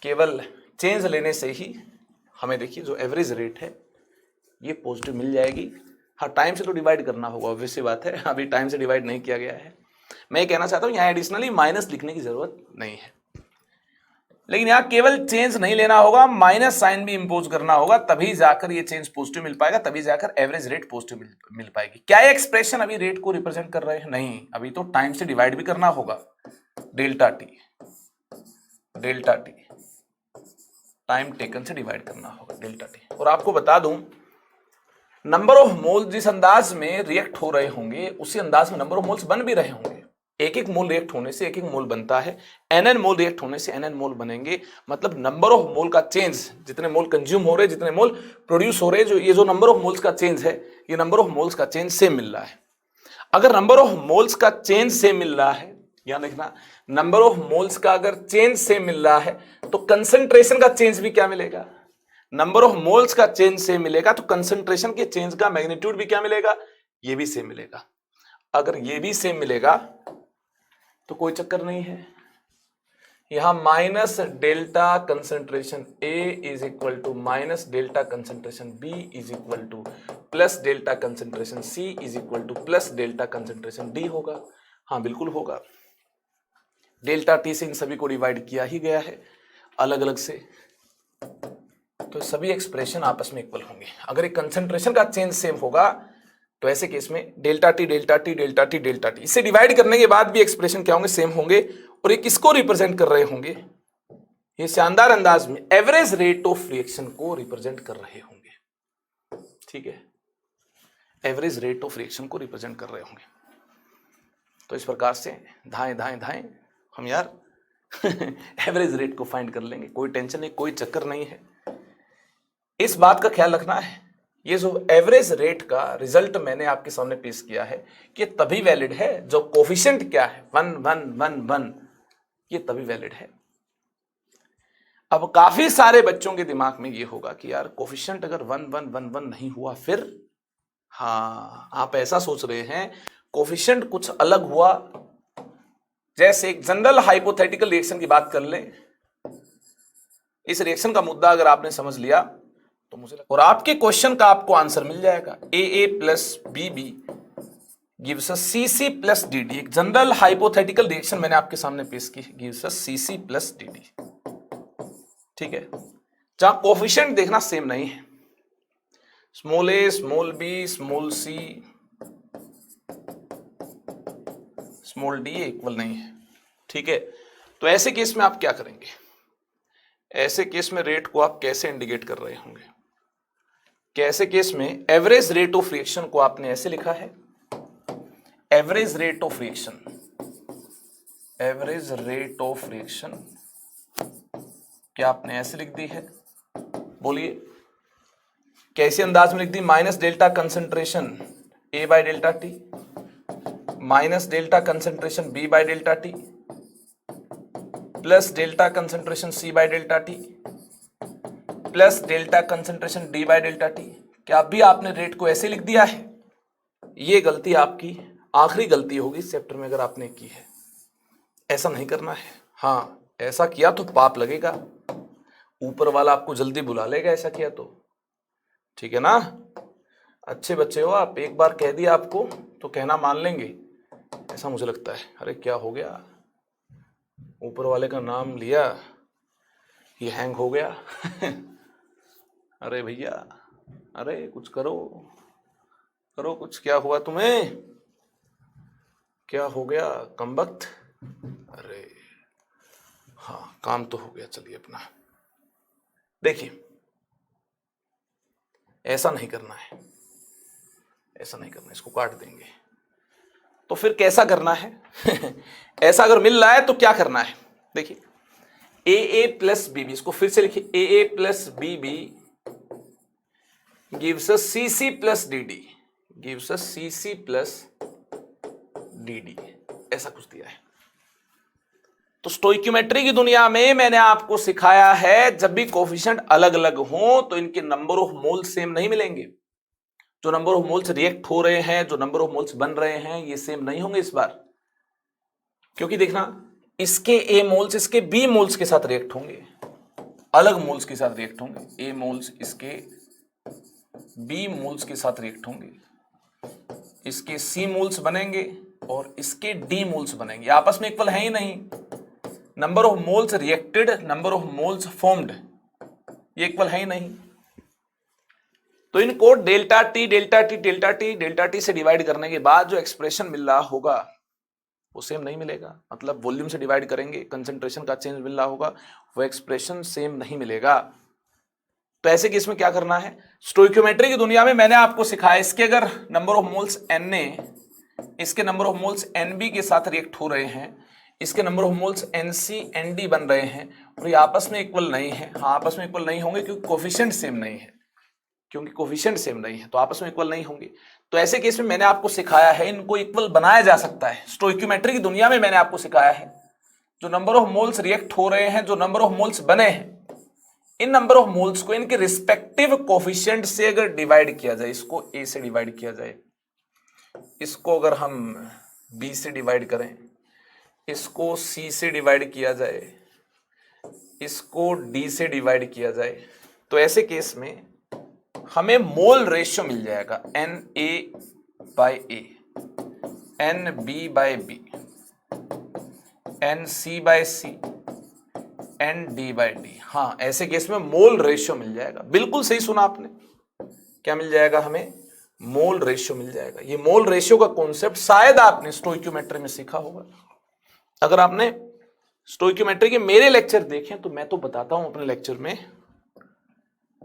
केवल चेंज लेने से ही हमें देखिए जो एवरेज रेट है ये पॉजिटिव मिल जाएगी। हाँ टाइम से तो डिवाइड करना होगा, ऑब्वियस सी बात है, अभी टाइम से डिवाइड नहीं किया गया है। मैं ये कहना चाहता हूं यहाँ एडिशनली माइनस लिखने की जरूरत नहीं है, लेकिन यहाँ केवल चेंज नहीं लेना होगा, माइनस साइन भी इंपोज करना होगा, तभी जाकर ये चेंज पॉजिटिव मिल पाएगा, तभी जाकर एवरेज रेट पॉजिटिव मिल पाएगी। क्या ये एक्सप्रेशन अभी रेट को रिप्रेजेंट कर रहे हैं, नहीं, अभी तो टाइम से डिवाइड भी करना होगा, delta T, delta T time taken से डिवाइड करना होगा, डेल्टा टी। और आपको बता दूं नंबर ऑफ मोल्स जिस अंदाज में रिएक्ट हो रहे होंगे उसी अंदाज में नंबर ऑफ मोल्स बन भी रहे होंगे, एक एक मोल रिएक्ट होने से एक एक मोल बनता है, nn मोल रिएक्ट होने से nn मोल बनेंगे, मतलब नंबर ऑफ मोल का चेंज, जितने मोल कंज्यूम हो रहे, जितने मोल प्रोड्यूस हो रहे, जो ये जो नंबर ऑफ मोल्स का चेंज है, ये नंबर ऑफ मोल्स का चेंज सेम मिल रहा है। अगर नंबर ऑफ मोल्स का चेंज सेम मिल रहा है, याद रखना नंबर ऑफ मोल्स का अगर चेंज सेम मिल रहा है तो कंसंट्रेशन का चेंज भी क्या मिलेगा, नंबर ऑफ मोल्स का चेंज सेम मिलेगा तो कंसंट्रेशन के चेंज का मैग्नीट्यूड भी क्या मिलेगा, ये भी सेम मिलेगा। अगर ये भी सेम मिलेगा तो कोई चक्कर नहीं है, यहां minus delta concentration A is equal to minus delta concentration B is equal to plus delta concentration C is equal to plus delta concentration D होगा, हाँ बिल्कुल होगा। डेल्टा टी से इन सभी को डिवाइड किया ही गया है अलग अलग से, तो सभी एक्सप्रेशन आपस में इक्वल होंगे। अगर एक कंसंट्रेशन का चेंज सेम होगा तो ऐसे केस में delta T delta T delta T delta T, इसे डिवाइड करने के बाद भी एक्सप्रेशन क्या होंगे, सेम होंगे, और ये किसको रिप्रेजेंट कर रहे होंगे, ये शानदार अंदाज में एवरेज रेट ऑफ रिएक्शन को रिप्रेजेंट कर रहे होंगे, ठीक है, एवरेज रेट ऑफ रिएक्शन को रिप्रेजेंट कर रहे होंगे। तो इस प्रकार से धाएं धाएं धाएं हम यार एवरेज रेट को फाइंड कर लेंगे, कोई टेंशन नहीं, कोई चक्कर नहीं है। इस बात का ख्याल रखना है, ये जो एवरेज रेट का रिजल्ट मैंने आपके सामने पेश किया है कि तभी वैलिड है जो कोफिशिएंट क्या है 1 1 1 1, ये तभी वैलिड है। अब काफी सारे बच्चों के दिमाग में ये होगा कि यार कोफिशिएंट अगर 1 1 1 1 नहीं हुआ फिर, हाँ आप ऐसा सोच रहे हैं कोफिशिएंट कुछ अलग हुआ। जैसे एक जनरल हाइपोथेटिकल रिएक्शन की बात कर लें, इस रिएक्शन का मुद्दा अगर आपने समझ लिया तो मुझे और आपके क्वेश्चन का आपको आंसर मिल जाएगा। A plus b B gives us c C plus d D. एक जनरल हाइपोथेटिकल रिएक्शन मैंने आपके सामने पेश की, gives us c C plus d D. ठीक है, जहां कोफिशिएंट देखना सेम नहीं है, small a small b small c small d equal नहीं है। ठीक है, तो ऐसे केस में आप क्या करेंगे? ऐसे केस में रेट को आप कैसे इंडिकेट कर रहे होंगे? कैसे केस में एवरेज रेट ऑफ रिएक्शन को आपने ऐसे लिखा है, average rate of reaction, average rate of reaction क्या आपने ऐसे लिख दी है? बोलिए कैसे अंदाज में लिख दी? Minus delta concentration A by delta t minus delta concentration B by delta t plus delta concentration C by delta t plus delta concentration D by delta t. क्या भी आपने रेट को ऐसे लिख दिया है? ये गलती आपकी आखिरी गलती होगी इस चैप्टर में अगर आपने की है। ऐसा नहीं करना है। हाँ, ऐसा किया तो पाप लगेगा, ऊपर वाला आपको जल्दी बुला लेगा ऐसा किया तो। ठीक है ना, अच्छे बच्चे हो आप, एक बार कह दिया आपको तो कहना मान लेंगे ऐसा मुझे लगता है। अरे क्या हो गया, ऊपर वाले का नाम लिया ये हैंग हो गया। अरे भैया, अरे कुछ करो करो कुछ, क्या हुआ तुम्हें, क्या हो गया कमबख्त? अरे हाँ, काम तो हो गया, चलिए अपना। देखिए ऐसा नहीं करना है, ऐसा नहीं करना, इसको काट देंगे। तो फिर कैसा करना है? ऐसा अगर मिल रहा है तो क्या करना है? देखिए ए प्लस बी बी, इसको फिर से लिखिए, a plus b B gives us c C plus d D, gives us c C plus d D, ऐसा कुछ दिया है। तो स्टोइक्योमेट्री की दुनिया में मैंने आपको सिखाया है जब भी कोफिशिएंट अलग अलग हो तो इनके नंबर ऑफ मोल्स सेम नहीं मिलेंगे। जो नंबर ऑफ मोल्स रिएक्ट हो रहे हैं, जो नंबर ऑफ मोल्स बन रहे हैं, ये सेम नहीं होंगे इस बार। क्योंकि देखना, इसके ए मोल्स इसके बी मोल्स के साथ रिएक्ट होंगे, अलग मोल्स के साथ रिएक्ट होंगे। ए मोल्स इसके बी मोल्स के साथ रिएक्ट होंगे, इसके सी मोल्स बनेंगे और इसके डी मोल्स बनेंगे, आपस में इक्वल है ही नहीं। Number of moles reacted, number of moles formed, ये इक्वल है ही नहीं। तो इनको delta T delta T delta T delta T से डिवाइड करने के बाद जो एक्सप्रेशन मिल रहा होगा वो सेम नहीं मिलेगा। मतलब वॉल्यूम से डिवाइड करेंगे, कंसंट्रेशन का चेंज मिल रहा होगा, वो एक्सप्रेशन सेम नहीं मिलेगा। तो ऐसे केस में क्या करना है? स्टोइक्योमेट्री की दुनिया में मैंने आपको सिखाया, इसके अगर नंबर ऑफ मोल्स Na इसके नंबर ऑफ मोल्स Nb के साथ रिएक्ट हो रहे हैं, इसके number of moles Nc Nd बन रहे हैं और ये आपस में इक्वल नहीं है। हाँ, आपस में इक्वल नहीं होंगे क्योंकि कोफिशिएंट सेम नहीं है, क्योंकि कोफिशिएंट सेम नहीं है तो आपस में इक्वल नहीं होंगे। तो ऐसे केस में मैंने आपको सिखाया है इनको इक्वल बनाया जा सकता है। स्टोइक्योमेट्री की दुनिया में मैंने आपको सिखाया है जो नंबर ऑफ मोल्स रिएक्ट हो रहे हैं, जो नंबर ऑफ मोल्स बने हैं, इन नंबर ऑफ मोल्स को इनके रिस्पेक्टिव कोफिशिएंट से अगर डिवाइड किया जाए, इसको A से डिवाइड किया जाए, इसको अगर हम B से डिवाइड करें, इसको C से डिवाइड किया जाए, इसको D से डिवाइड किया जाए, तो ऐसे केस में हमें मोल रेशियो मिल जाएगा Na/A, Nb/B, Nc/C, Nd/D। हाँ, ऐसे केस में मोल रेशियो मिल जाएगा। बिल्कुल सही सुना आपने, क्या मिल जाएगा हमें? मोल रेशियो मिल जाएगा। ये मोल रेशियो का कॉन्सेप्ट शायद आपने स्टोइक्योमेट्री में सीखा होगा। अगर आपने स्टोइक्योमेट्री के मेरे लेक्चर देखें तो मैं तो बताता हूं अपने लेक्चर में,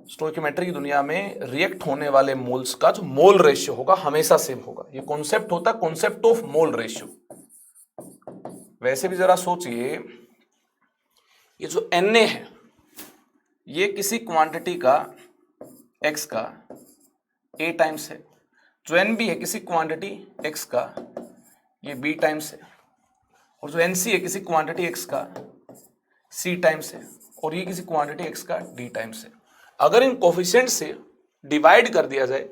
स्टोइक्योमेट्री की दुनिया में रिएक्ट होने वाले मोल्स का जो मोल रेशियो होगा हमेशा सेम होगा। ये कॉन्सेप्ट होता है कॉन्सेप्ट ऑफ मोल रेशियो। वैसे भी जरा सोचिए, ये जो Na है ये किसी क्वांटिटी का x का a टाइम्स है, जो Nb है किसी क्वांटिटी x का ये b टाइम्स है, और जो Nc है किसी क्वांटिटी x का c टाइम्स है, और ये किसी क्वांटिटी x का d टाइम्स है। अगर इन कोफिशिएंट से डिवाइड कर दिया जाए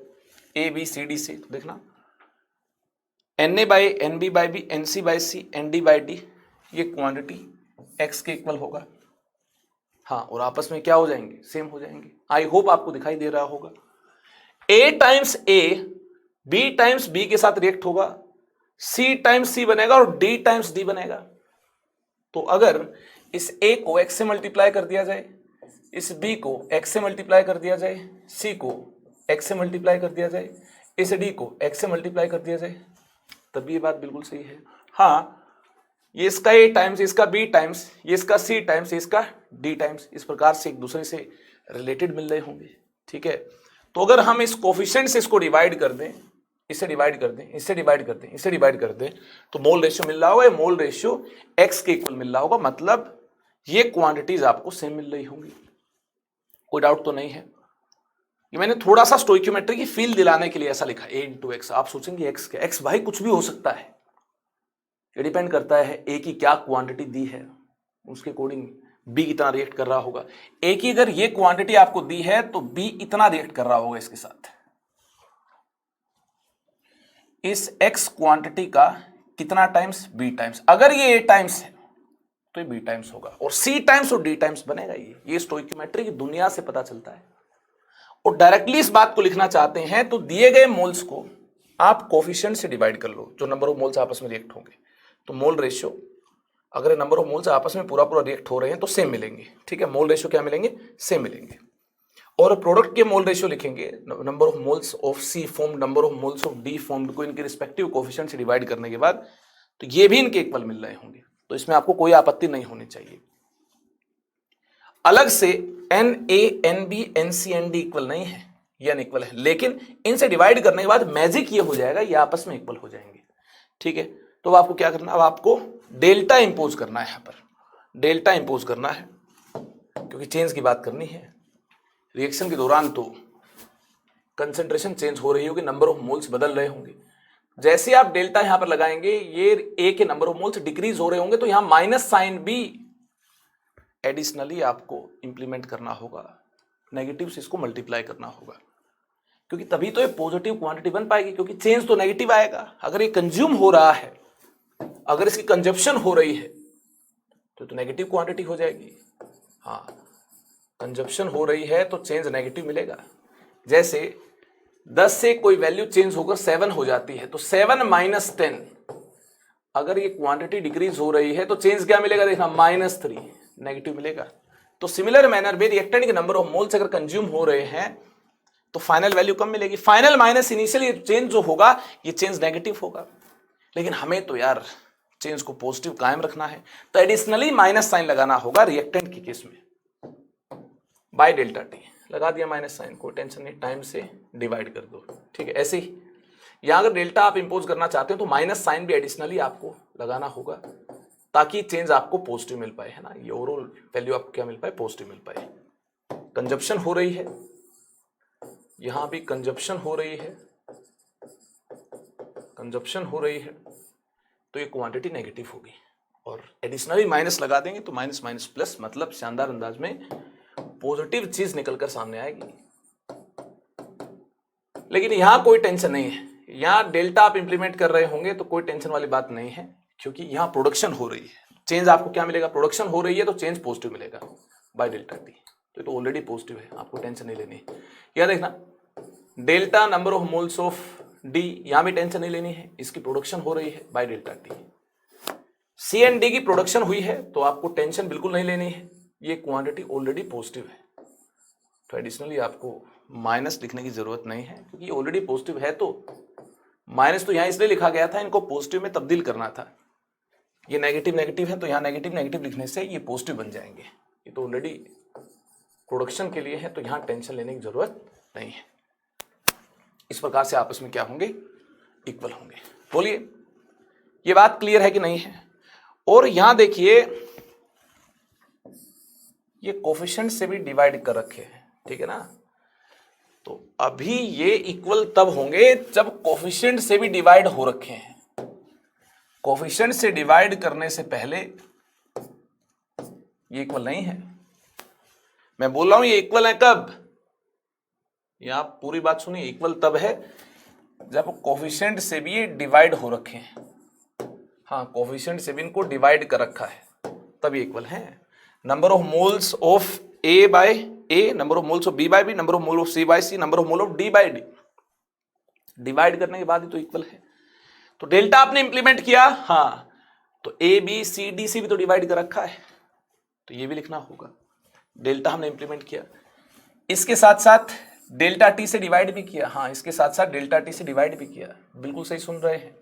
a b c d से, तो देखना Na by Nb by b, Nc by c, Nd by d ये क्वांटिटी x के इक्वल होगा। हाँ, और आपस में क्या हो जाएंगे, सेम हो जाएंगे। आई होप आपको दिखाई दे रहा होगा। a times a b times b के साथ रिएक्ट होगा, c टाइम्स c बनेगा और d टाइम्स d बनेगा। तो अगर इस a को x से मल्टीप्लाई कर दिया जाए, इस b को x से मल्टीप्लाई कर दिया जाए, c को x से मल्टीप्लाई कर दिया जाए, इस d को x से मल्टीप्लाई कर दिया जाए, तब ये बात बिल्कुल सही है। हाँ, ये इसका a टाइम्स, इसका b टाइम्स, ये इसका c टाइम्स, इसका d टाइम्स, इस प्रकार से एक दूसरे से रिलेटेड मिल रहे होंगे। ठीक है, तो अगर हम इस कोफिशिएंट से इसको डिवाइड कर दें, इससे डिवाइड कर दें, इससे डिवाइड कर दें, इससे डिवाइड कर दें, तो मोल रेशियो मिल रहा होगा, ये मोल रेशियो x के इक्वल मिल रहा होगा, मतलब ये क्वांटिटीज आपको सेम मिल रही होंगी। कोई डाउट तो नहीं है। ये मैंने थोड़ा सा स्टोइकियोमेट्री की फील दिलाने के लिए ऐसा लिखा a इंटू एक्स। आप सोचेंगे x क्या, x भाई कुछ भी हो सकता है, ये डिपेंड करता है a की क्या क्वांटिटी दी है, उसके अकॉर्डिंग b इतना रिएक्ट कर रहा होगा। a की अगर ये क्वांटिटी आपको दी है तो b इतना रिएक्ट कर रहा होगा इसके साथ। इस x क्वांटिटी का कितना टाइम्स, b टाइम्स। अगर ये a टाइम्स है तो ये b टाइम्स होगा, और c टाइम्स और d टाइम्स बनेगा। ये स्टोइकियोमेट्री की दुनिया से पता चलता है। और डायरेक्टली इस बात को लिखना चाहते हैं तो दिए गए मोल्स को आप कोफिशिएंट से डिवाइड कर लो, जो नंबर ऑफ मोल्स आपस में रिएक्ट होंगे। तो मोल रेशियो, अगर नंबर ऑफ मोल्स आपस में पूरा पूरा रिएक्ट हो रहे हैं तो सेम मिलेंगे। ठीक है, मोल रेशियो क्या मिलेंगे, सेम मिलेंगे। और प्रोडक्ट के मोल रेशियो लिखेंगे, number of moles of C form, number of moles of D form को इनके रिस्पेक्टिव कोफिशिएंट से डिवाइड करने के बाद तो ये भी इनके इक्वल मिल रहे होंगे। तो इसमें आपको कोई आपत्ति नहीं होनी चाहिए। अलग से Na, Nb, Nc, Nd equal नहीं है, ये अनइक्वल है, लेकिन इनसे डिवाइड करने के बाद मैजिक ये हो जाएगा, ये आपस में इक्वल हो जाएंगे। ठीक है, तो अब आपको क्या करना है, अब आपको डेल्टा इंपोज करना है। यहां पर डेल्टा इंपोज करना है, क्योंकि चेंज की बात करनी है। रिएक्शन के दौरान तो कंसेंट्रेशन चेंज हो रही होगी, नंबर ऑफ मोल्स बदल रहे होंगे। जैसे आप डेल्टा यहां पर लगाएंगे, ये ए के नंबर ऑफ मोल्स डिक्रीज हो रहे होंगे, तो यहां माइनस साइन भी एडिशनली आपको इंप्लीमेंट करना होगा, नेगेटिव से इसको मल्टीप्लाई करना होगा, क्योंकि तभी तो ये पॉजिटिव क्वांटिटी बन पाएगी, क्योंकि चेंज तो नेगेटिव आएगा। अगर ये कंज्यूम हो रहा है, अगर इसकी कंजप्शन हो रही है तो नेगेटिव क्वांटिटी हो जाएगी। हाँ, कंजप्शन हो रही है तो चेंज नेगेटिव मिलेगा। जैसे 10 से कोई वैल्यू चेंज होकर 7 हो जाती है, तो 7 माइनस 10, अगर ये क्वांटिटी डिक्रीज हो रही है तो चेंज क्या मिलेगा, देखना -3 नेगेटिव मिलेगा। तो सिमिलर मैनर में रिएक्टेंट के नंबर ऑफ मोल्स अगर कंज्यूम हो रहे हैं तो फाइनल वैल्यू कम मिलेगी। फाइनल माइनस इनिशियल, ये चेंज जो होगा ये चेंज नेगेटिव होगा, लेकिन हमें तो यार चेंज को पॉजिटिव कायम रखना है, तो एडिशनली माइनस साइन लगाना होगा रिएक्टेंट के केस में। बाय डेल्टा टी लगा दिया माइनस साइन, कोई टेंशन नहीं, टाइम से डिवाइड कर दो। ठीक है, ऐसे ही यहां अगर डेल्टा आप इंपोज करना चाहते हो तो माइनस साइन भी एडिशनली आपको लगाना होगा, ताकि चेंज आपको पॉजिटिव मिल पाए, है ना। ये ओवरऑल वैल्यू आपको क्या मिल पाए, पॉजिटिव मिल पाए। कंजप्शन हो रही है, यहां भी कंजप्शन हो रही है, कंजप्शन हो रही है, तो ये क्वांटिटी नेगेटिव होगी, और एडिशनली माइनस लगा देंगे तो माइनस माइनस प्लस, मतलब शानदार अंदाज में पॉजिटिव चीज निकलकर सामने आएगी। लेकिन यहां कोई टेंशन नहीं है, यहां डेल्टा आप इंप्लीमेंट कर रहे होंगे तो कोई टेंशन वाली बात नहीं है, क्योंकि यहां प्रोडक्शन हो रही है। चेंज आपको क्या मिलेगा, प्रोडक्शन हो रही है तो चेंज पॉजिटिव मिलेगा बाय डेल्टा टी, तो ऑलरेडी पॉजिटिव है, आपको टेंशन नहीं लेनी है। यह देखना delta number of moles of D, यहां भी टेंशन नहीं लेनी है, इसकी प्रोडक्शन हो रही है by delta T. C and D की प्रोडक्शन हुई है तो आपको टेंशन बिल्कुल नहीं लेनी है, ये क्वांटिटी ऑलरेडी पॉजिटिव है, तो एडिशनली आपको माइनस लिखने की जरूरत नहीं है, क्योंकि ऑलरेडी पॉजिटिव है। तो माइनस तो यहां इसलिए लिखा गया था, इनको पॉजिटिव में तब्दील करना था। ये नेगेटिव नेगेटिव है तो यहां नेगेटिव नेगेटिव लिखने से ये पॉजिटिव बन जाएंगे, ये तो ऑलरेडी प्रोडक्शन के लिए है, तो यहां टेंशन लेने की जरूरत नहीं है। इस प्रकार से आपस में क्या होंगे, इक्वल होंगे। बोलिए, ये बात क्लियर है कि नहीं है। और यहां देखिए ये कोफिशिएंट से भी डिवाइड कर रखे हैं, ठीक है ना। तो अभी ये इक्वल तब होंगे जब कोफिशिएंट से भी डिवाइड हो रखे हैं। कोफिशिएंट से डिवाइड करने से पहले ये इक्वल नहीं है। मैं बोल रहा हूं ये इक्वल है कब, ये आप पूरी बात सुनिए, इक्वल तब है जब कोफिशिएंट से भी ये डिवाइड हो रखे हैं। हाँ, कोफिशिएंट से भी इनको डिवाइड कर रखा है, तभी इक्वल है। Number of moles of A by A, number of moles of B by B, number of mole of C by C, number of mole of D by D. Divide करने के बाद ही तो equal है। तो delta आपने implement किया, हाँ, तो ए बी सी डी से भी तो डिवाइड कर रखा है, तो ये भी लिखना होगा। डेल्टा हमने इंप्लीमेंट किया, इसके साथ साथ डेल्टा टी से डिवाइड भी किया, हाँ, इसके साथ साथ डेल्टा टी से डिवाइड भी किया। बिल्कुल सही सुन रहे हैं,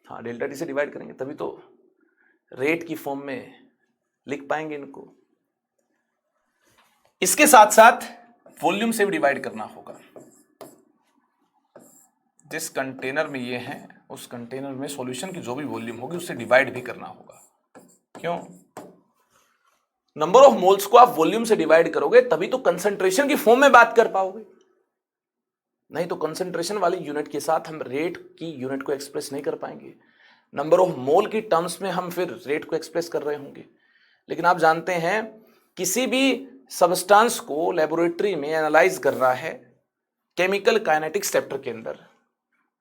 हाँ, डेल्टा टी से डिवाइड करेंगे तभी तो रेट की फॉर्म में लिख पाएंगे इनको। इसके साथ साथ वॉल्यूम से भी डिवाइड करना होगा। जिस कंटेनर में ये है उस कंटेनर में सॉल्यूशन की जो भी वॉल्यूम होगी उससे डिवाइड भी करना होगा। क्यों? नंबर ऑफ मोल्स को आप वॉल्यूम से डिवाइड करोगे तभी तो कंसंट्रेशन की फॉर्म में बात कर पाओगे, नहीं तो कंसंट्रेशन वाली यूनिट के साथ हम रेट की यूनिट को एक्सप्रेस नहीं कर पाएंगे। नंबर ऑफ मोल की टर्म्स में हम फिर रेट को एक्सप्रेस कर रहे होंगे। लेकिन आप जानते हैं किसी भी सब्सटेंस को लेबोरेटरी में एनालाइज कर रहा है केमिकल काइनेटिक्स चैप्टर के अंदर,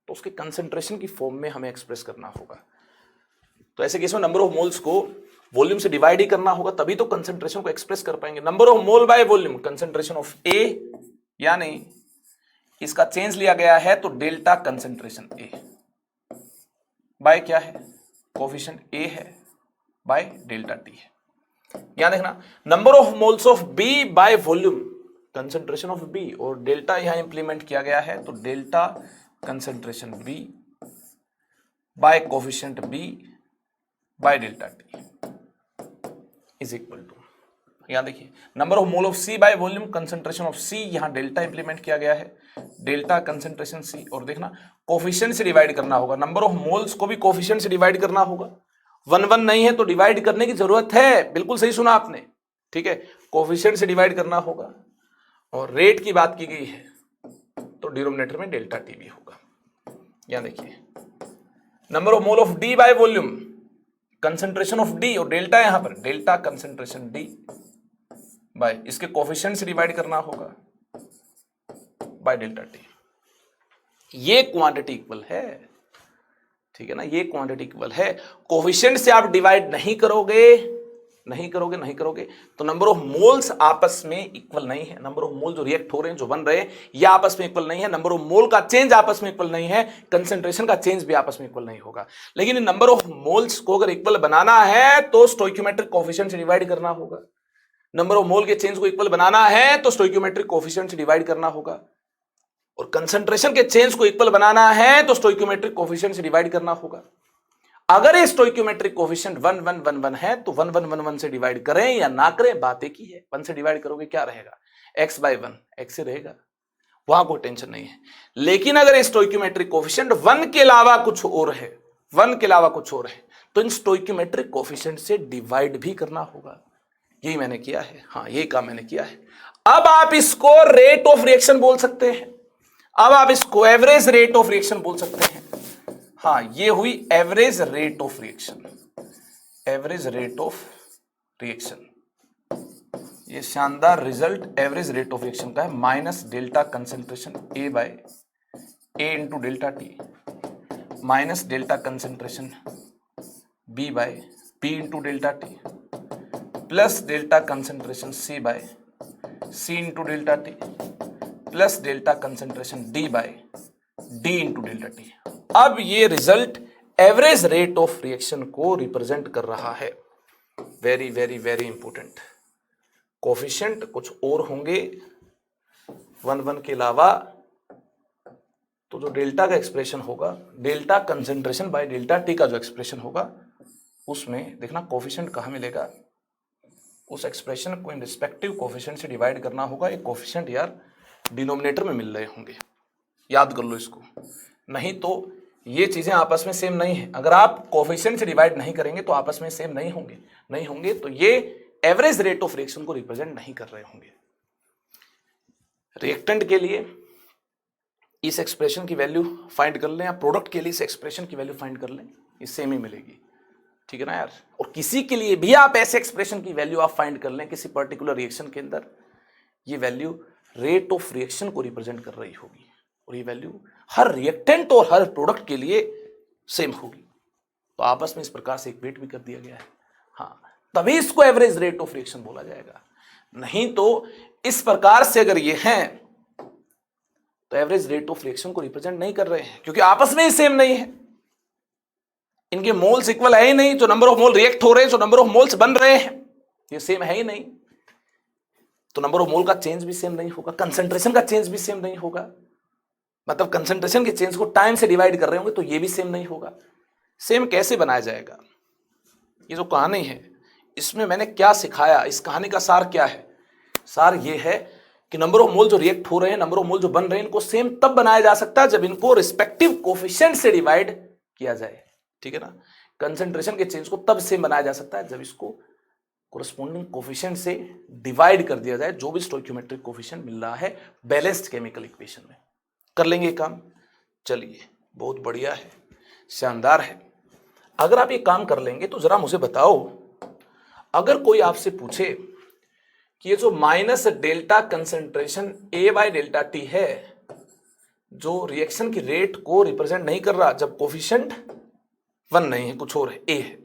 तो उसके कंसंट्रेशन की फॉर्म में हमें एक्सप्रेस करना होगा। तो ऐसे केस में नंबर ऑफ मोल्स को वॉल्यूम से डिवाइड ही करना होगा, तभी तो कंसंट्रेशन को एक्सप्रेस कर पाएंगे। Number of mole by volume, concentration of A, यानी इसका चेंज लिया गया है तो डेल्टा कंसंट्रेशन ए बाय क्या है, कोफिशिएंट ए है, बाय डेल्टा टी है। यहां देखना, number of moles of B by volume, concentration of B, और डेल्टा यहां इंप्लीमेंट किया गया है तो delta concentration B by coefficient b by delta T is equal to, यहां देखिए, number of mole of C by volume, concentration of C, यहां delta implement किया गया है, डेल्टा कंसंट्रेशन सी, और देखना कोफिशिएंट से डिवाइड करना होगा। नंबर ऑफ मोल्स को भी कोफिशिएंट से डिवाइड करना होगा। 1 नहीं है तो डिवाइड करने की जरूरत है, बिल्कुल सही सुना आपने, ठीक है, कोफिशिएंट से डिवाइड करना होगा। और रेट की बात की गई है तो डिनोमिनेटर में डेल्टा टी भी होगा। यहां देखिए, number of mole of D bye volume, concentration of D, और डेल्टा यहां पर डेल्टा कंसंट्रेशन डी बाय इसके कोफिशिएंट से डिवाइड करना होगा बाय डेल्टा टी। ये क्वांटिटी इक्वल है, ठीक है ना, ये क्वांटिटी इक्वल है। कोफिशिएंट से आप डिवाइड नहीं करोगे तो नंबर ऑफ मोल्स आपस में इक्वल नहीं है। नंबर ऑफ मोल जो रिएक्ट हो रहे हैं, जो बन रहे हैं, ये आपस में इक्वल नहीं है। नंबर ऑफ मोल का चेंज आपस में इक्वल नहीं है, कंसंट्रेशन का चेंज भी आपस में इक्वल नहीं होगा। लेकिन नंबर ऑफ मोल्स को अगर इक्वल बनाना है तो स्टोइकियोमेट्रिक कोफिशिएंट से डिवाइड करना होगा। नंबर ऑफ मोल के चेंज को इक्वल बनाना है तो स्टोइकियोमेट्रिक कोफिशिएंट से डिवाइड करना होगा, और कंसंट्रेशन के चेंज को इक्वल बनाना है तो स्टोइकियोमेट्रिक कोफिशिएंट से डिवाइड करना होगा। अगर ये स्टोइकियोमेट्रिक कोफिशिएंट 1 1 1 1 है तो 1 1 1 1 से डिवाइड करें या ना करें, बात एक ही है। 1 से डिवाइड करोगे क्या रहेगा, x बाय 1 x से रहेगा, वहां कोई टेंशन नहीं है। लेकिन अगर ये स्टोइकियोमेट्रिक कोफिशिएंट 1 के अलावा कुछ और है, 1 के अलावा कुछ और है, तो इन स्टोइकियोमेट्रिक कोफिशिएंट से डिवाइड भी करना होगा। यही मैंने किया है, हाँ, यही काम मैंने किया है। अब आप इसको रेट ऑफ रिएक्शन बोल सकते हैं, अब आप इसको एवरेज रेट ऑफ रिएक्शन बोल सकते हैं। हाँ, ये हुई average rate of reaction, average rate of reaction. ये शानदार result average rate of reaction का है, minus delta concentration A by a into delta t, minus delta concentration B by b into delta t, plus delta concentration C by c into delta t, plus delta concentration D by d into delta T. अब ये result average rate of reaction को represent कर रहा है। Very very very important. Coefficient कुछ और होंगे 1 1 के अलावा, तो जो डेल्टा का एक्सप्रेशन होगा, delta concentration by delta T का जो एक्सप्रेशन होगा, उसमें देखना कोफिशिएंट कहाँ मिलेगा, उस एक्सप्रेशन को इन रिस्पेक्टिव कोफिशिएंट से डिवाइड करना होगा। ये कोफिशिएंट यार डिनोमिनेटर में मिल रहे होंगे, याद कर लो इसको, नहीं तो ये चीजें आपस में सेम नहीं है। अगर आप कोफिशिएंट से डिवाइड नहीं करेंगे तो आपस में सेम नहीं होंगे तो ये एवरेज रेट ऑफ रिएक्शन को रिप्रेजेंट नहीं कर रहे होंगे। रिएक्टेंट के लिए इस एक्सप्रेशन की वैल्यू फाइंड कर लें या प्रोडक्ट के लिए इस एक्सप्रेशन की वैल्यू फाइंड कर लें, ये सेम ही मिलेगी, ठीक है ना यार। और किसी के लिए भी आप ऐसे एक्सप्रेशन की वैल्यू आप फाइंड कर लें किसी पर्टिकुलर रिएक्शन के अंदर, ये वैल्यू रेट ऑफ रिएक्शन को रिप्रेजेंट कर रही होगी और ये वैल्यू हर रिएक्टेंट और हर प्रोडक्ट के लिए सेम होगी। तो आपस में इस प्रकार से इक्वेट भी कर दिया गया है, हाँ, तभी इसको एवरेज रेट ऑफ रिएक्शन बोला जाएगा। नहीं तो इस प्रकार से अगर ये हैं तो एवरेज रेट ऑफ रिएक्शन को रिप्रेजेंट नहीं कर रहे हैं, क्योंकि आपस में ही सेम नहीं है, इनके मोल्स इक्वल है ही नहीं। जो नंबर ऑफ मोल रिएक्ट हो रहे हैं, जो नंबर ऑफ मोल्स बन रहे हैं, ये सेम है ही नहीं। तो नंबर ऑफ मोल का चेंज भी सेम नहीं होगा, कंसंट्रेशन का चेंज भी सेम नहीं होगा। मतलब कंसंट्रेशन के चेंज को टाइम से डिवाइड कर रहे होंगे तो ये भी सेम नहीं होगा। सेम कैसे बनाया जाएगा? ये जो कहानी है इसमें मैंने क्या सिखाया, इस कहानी का सार क्या है? सार ये है कि नंबर ऑफ मोल जो रिएक्ट हो रहे हैं, नंबर ऑफ मोल जो बन रहे हैं, इनको सेम तब बनाया जा सकता है जब इनको रिस्पेक्टिव कोफिशिएंट से डिवाइड किया जाए, ठीक है ना। कंसंट्रेशन के चेंज को तब सेम बनाया जा सकता है जब इसको कोरस्पोंडिंग कोफिशिएंट से डिवाइड कर दिया जाए, जो भी स्टोइकियोमेट्रिक कोफिशिएंट मिल रहा है बैलेंस्ड केमिकल इक्वेशन में। कर लेंगे काम? चलिए, बहुत बढ़िया है, शानदार है। अगर आप ये काम कर लेंगे तो जरा मुझे बताओ, अगर कोई आपसे पूछे कि ये जो minus delta concentration A by delta T है, जो रिएक्शन की रेट को रिप्रेजेंट नहीं कर रहा, जब कोफिशिएंट 1 नहीं है, कुछ और है, ए है,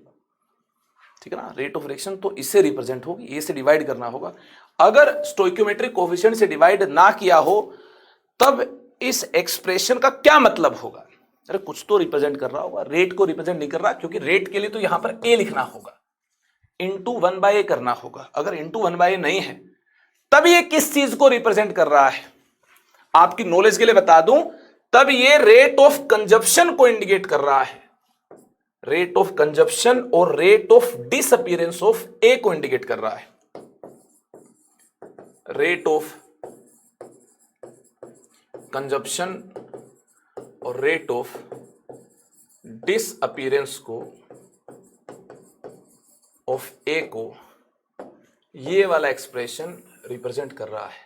ठीक है ना। रेट ऑफ रिएक्शन तो इससे रिप्रेजेंट होगी, ए से डिवाइड करना होगा। अगर स्टोइकियोमेट्रिक कोफिशिएंट से डिवाइड ना किया हो तब इस एक्सप्रेशन का क्या मतलब होगा? अरे कुछ तो रिप्रेजेंट कर रहा होगा, रेट को रिप्रेजेंट नहीं कर रहा, क्योंकि रेट के लिए तो यहां पर ए लिखना होगा, इंटू 1/a करना होगा। अगर इंटू 1/a नहीं है तब ये किस चीज को रिप्रेजेंट कर रहा है? आपकी नॉलेज के लिए बता दूं, तब ये रेट ऑफ कंजप्शन को इंडिकेट कर रहा है। रेट ऑफ कंजप्शन और रेट ऑफ डिसअपीयरेंस ऑफ ए को इंडिकेट कर रहा है। रेट ऑफ कंजप्शन और रेट ऑफ डिसअपीयरेंस को ऑफ ए को ये वाला एक्सप्रेशन रिप्रेजेंट कर रहा है,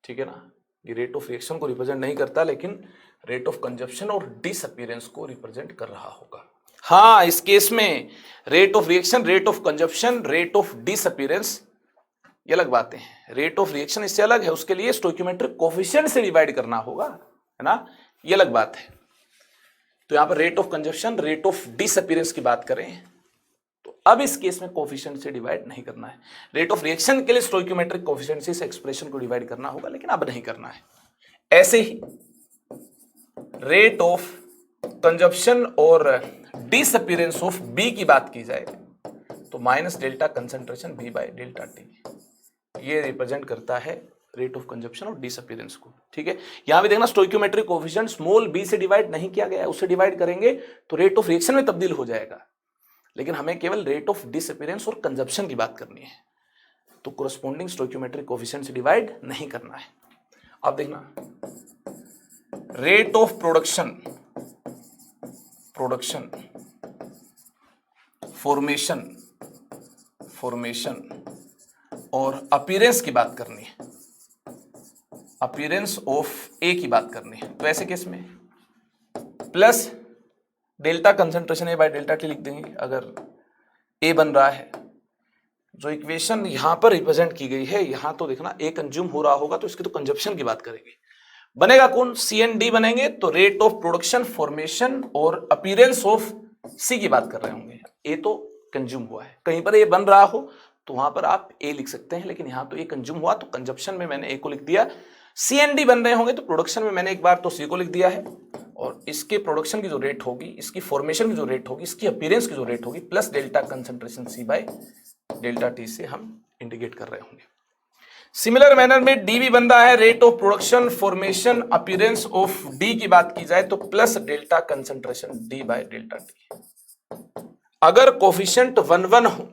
ठीक है ना। ये रेट ऑफ रिएक्शन को रिप्रेजेंट नहीं करता, लेकिन रेट ऑफ कंजप्शन और डिसअपीयरेंस को रिप्रेजेंट कर रहा होगा। हाँ, इस केस में rate of reaction, rate of consumption, rate of disappearance ये अलग बातें हैं। रेट ऑफ रिएक्शन इससे अलग है, उसके लिए स्टोइकियोमेट्रिक कोफिशिएंट से डिवाइड करना होगा, है ना, ये अलग बात है। तो यहां पर rate of consumption, rate of disappearance की बात करें तो अब इस केस में कोफिशिएंट से डिवाइड नहीं करना है। रेट ऑफ रिएक्शन के लिए स्टोइकियोमेट्रिक कोफिशिएंट से इस एक्सप्रेशन को डिवाइड करना होगा, लेकिन अब नहीं करना है। ऐसे ही रेट ऑफ कंजप्शन और डिसअपीयरेंस ऑफ बी की बात की जाए तो minus delta concentration B by delta T, ये रिप्रेजेंट करता है रेट ऑफ कंजप्शन और डिसअपीयरेंस को, ठीक है। यहां भी देखना स्टोइकियोमेट्रिक कोफिशिएंट स्मॉल b से डिवाइड नहीं किया गया है, उससे डिवाइड करेंगे तो रेट ऑफ रिएक्शन में तब्दील हो जाएगा, लेकिन हमें केवल रेट ऑफ डिसअपीयरेंस और कंजप्शन की बात करनी है, तो कोरस्पोंडिंग स्टोइकियोमेट्रिक कोफिशिएंट से डिवाइड नहीं करना है। अब देखना रेट ऑफ प्रोडक्शन फॉर्मेशन और अपीयरेंस की बात करनी है, अपीयरेंस ऑफ ए की बात करनी है। तो ऐसे केस में plus delta concentration A by delta T लिख देंगे। अगर ए बन रहा है, जो इक्वेशन यहां पर रिप्रेजेंट की गई है, यहां तो देखना ए कंज्यूम हो रहा होगा, तो इसकी तो कंजप्शन की बात करेंगे। बनेगा कौन? सी एंड डी बनेंगे, तो रेट ऑफ प्रोडक्शन, फॉर्मेशन और अपीयरेंस ऑफ सी की बात कर रहे होंगे। ए तो कंज्यूम हुआ है, कहीं पर ए बन रहा हो तो वहां पर आप ए लिख सकते हैं, लेकिन यहां तो ए कंज्यूम हुआ तो कंजप्शन में मैंने ए को लिख दिया। सी एंड डी बन रहे होंगे तो प्रोडक्शन में मैंने एक बार तो सी को लिख दिया है, और इसके प्रोडक्शन की जो रेट होगी, इसकी फॉर्मेशन की जो रेट होगी, इसकी अपीयरेंस की जो रेट होगी, plus delta concentration C by delta T से हम इंडिकेट कर रहे होंगे। सिमिलर मैनर में डी भी बन रहा है, rate of production, formation, appearance of D की बात की जाए तो plus delta concentration D by delta T. अगर कोफिशिएंट 1 हो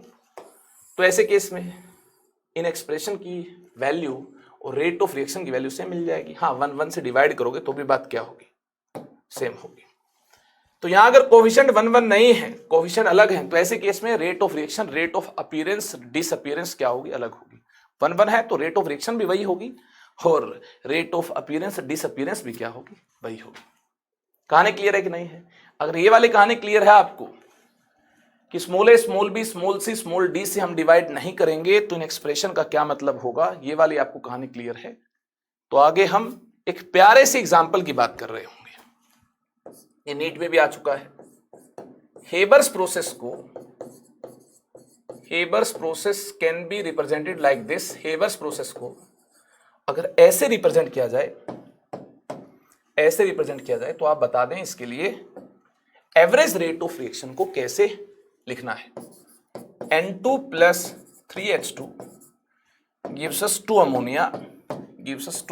तो ऐसे केस में इन एक्सप्रेशन की वैल्यू और रेट ऑफ रिएक्शन की वैल्यू सेम मिल जाएगी। हाँ, 1 से डिवाइड करोगे तो भी बात क्या होगी? सेम होगी। तो यहां अगर कोफिशिएंट 1 1 नहीं है, कोफिशिएंट अलग है, तो ऐसे केस में rate of reaction, rate of appearance disappearance क्या होगी, अलग होगी। 1 1 है तो रेट ऑफ रिएक्शन भी वही होगी और रेट ऑफ अपीयरेंस डिसअपीयरेंस भी क्या होगी, वही होगी। कहानी क्लियर है कि नहीं है? अगर ये वाली कहानी क्लियर है आपको कि small a small b small c small D से हम डिवाइड नहीं करेंगे तो इन एक्सप्रेशन का क्या मतलब होगा, ये वाली आपको कहानी क्लियर है, तो आगे हम एक प्यारे से एग्जाम्पल की बात कर रहे होंगे। ये नीट में भी आ चुका है। Haber's process can be represented like this. Haber's process को अगर ऐसे रिप्रेजेंट किया जाए, तो आप बता दें इसके लिए एवरेज रेट ऑफ रिएक्शन को कैसे लिखना है। N2 plus 3H2 gives us 2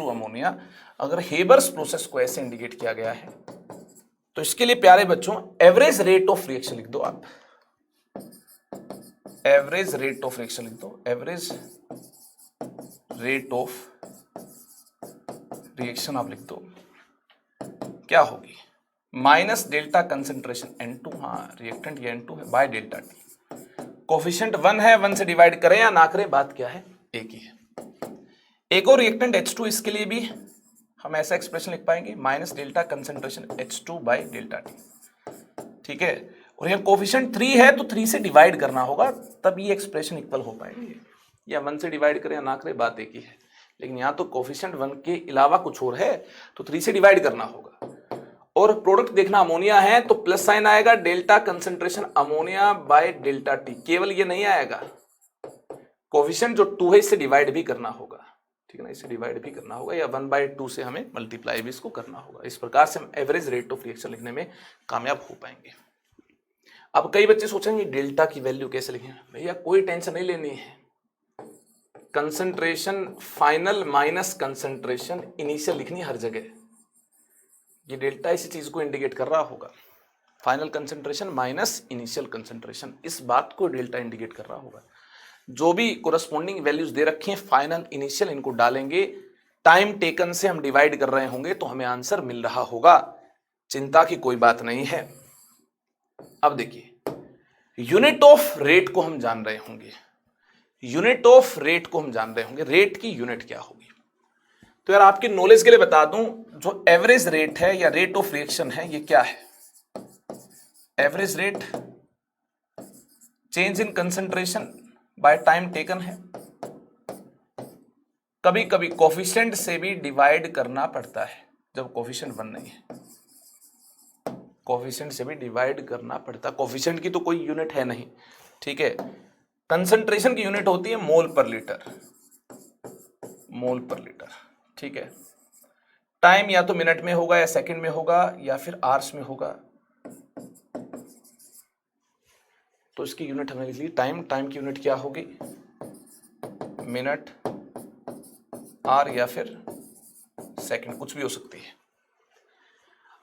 ammonia. अगर हेबर्स प्रोसेस को ऐसे इंडिकेट किया गया है तो इसके लिए प्यारे बच्चों एवरेज रेट ऑफ रिएक्शन लिख दो आप। एवरेज रेट ऑफ रिएक्शन लिख दो। एवरेज रेट ऑफ रिएक्शन आप लिख दो, क्या होगी, माइनस डेल्टा कंसेंट्रेशन N2, हाँ रिएक्टेंट ये N2 है, बाय डेल्टा टी। कोफिशिएंट 1 है, 1 से डिवाइड करें या ना करें, बात क्या है, एक ही है। एक और रिएक्टेंट H2, इसके लिए भी हम ऐसा एक्सप्रेशन लिख पाएंगे, minus delta concentration H2 bye delta T, ठीक है। और यहाँ कोफिशिएंट 3 है तो 3 से डिवाइड करना होगा, तब ये एक्सप्रेशन इक्वल हो पाएंगे। या 1 से डिवाइड करें या ना करें, बात एक ही है, लेकिन यहाँ तो कोफिशिएंट 1 के अलावा कुछ और है तो 3 से डिवाइड करना होगा। और प्रोडक्ट देखना अमोनिया है तो प्लस साइन आएगा, delta concentration ammonia bye delta T. केवल ये नहीं आएगा, कोफिशिएंट जो 2 है इससे डिवाइड भी करना होगा, ठीक है ना, इससे डिवाइड भी करना होगा, या 1/2 से हमें मल्टीप्लाई भी इसको करना होगा। इस प्रकार से हम एवरेज रेट ऑफ रिएक्शन लिखने में कामयाब हो पाएंगे। अब कई बच्चे सोचेंगे डेल्टा की वैल्यू कैसे लिखें। भैया कोई टेंशन नहीं लेनी है, concentration final minus concentration initial लिखनी हर जगह। ये डेल्टा इसी चीज को इंडिकेट कर रहा होगा, final concentration minus initial concentration, इस बात को डेल्टा इंडिकेट कर रहा होगा। जो भी कोरस्पॉन्डिंग वैल्यूज दे रखी हैं फाइनल इनिशियल, इनको डालेंगे, टाइम टेकन से हम डिवाइड कर रहे होंगे तो हमें आंसर मिल रहा होगा, चिंता की कोई बात नहीं है। अब देखिए यूनिट ऑफ रेट को हम जान रहे होंगे, रेट की यूनिट क्या होगी। तो यार आपकी नॉलेज के लिए बता दूं, जो एवरेज रेट है या रेट ऑफ रिएक्शन है ये क्या है, average rate change in concentration bye time taken है। कभी कभी कोफिशिएंट से भी डिवाइड करना पड़ता है जब कोफिशिएंट 1 नहीं है, कोफिशिएंट से भी डिवाइड करना पड़ता, कोफिशिएंट की तो कोई यूनिट है नहीं, ठीक है। कंसंट्रेशन की यूनिट होती है मोल पर लीटर, ठीक है। टाइम या तो मिनट में होगा या सेकंड में होगा या फिर आवर्स में होगा, तो इसकी यूनिट हमें लिख ली टाइम की यूनिट क्या होगी, मिनट, आर या फिर सेकंड, कुछ भी हो सकती है।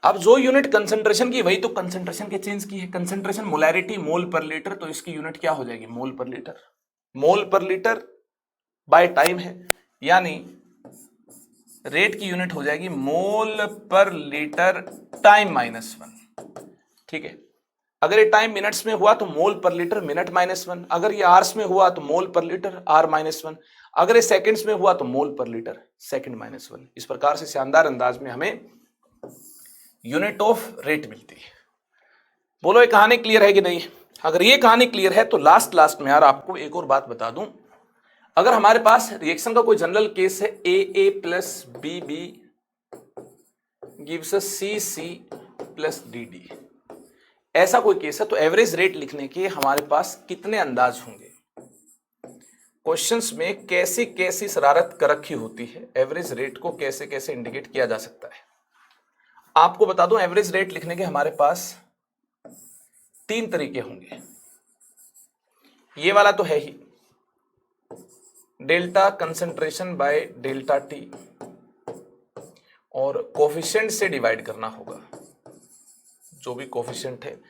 अब जो यूनिट कंसंट्रेशन की वही तो कंसंट्रेशन के चेंज की है, कंसंट्रेशन मोलैरिटी मोल पर लीटर, तो इसकी यूनिट क्या हो जाएगी, मोल पर लीटर बाय टाइम है, यानी रेट की यूनिट हो जाएगी मोल पर लीटर टाइम -1, ठीक है। अगर ये टाइम मिनट्स में हुआ तो मोल पर लीटर मिनट -1, अगर ये आवर्स में हुआ तो मोल पर लीटर आर -1, अगर ये सेकंड्स में हुआ तो मोल पर लीटर सेकंड -1। इस प्रकार से शानदार अंदाज में हमें यूनिट ऑफ रेट मिलती है। बोलो ये कहानी क्लियर है कि नहीं? अगर ये कहानी क्लियर है तो लास्ट में यार आपको एक और बात बता दूं, अगर हमारे पास रिएक्शन का कोई जनरल केस है AA plus BB gives us CC plus DD, ऐसा कोई केस है तो एवरेज रेट लिखने के हमारे पास कितने अंदाज होंगे। क्वेश्चंस में कैसी कैसी शरारत कर रखी होती है, एवरेज रेट को कैसे कैसे इंडिकेट किया जा सकता है। आपको बता दूं एवरेज रेट लिखने के हमारे पास 3 तरीके होंगे। ये वाला तो है ही, delta concentration by delta t, और कोफिशिएंट से डिवाइड करना होगा, जो भी कोफिशिएंट है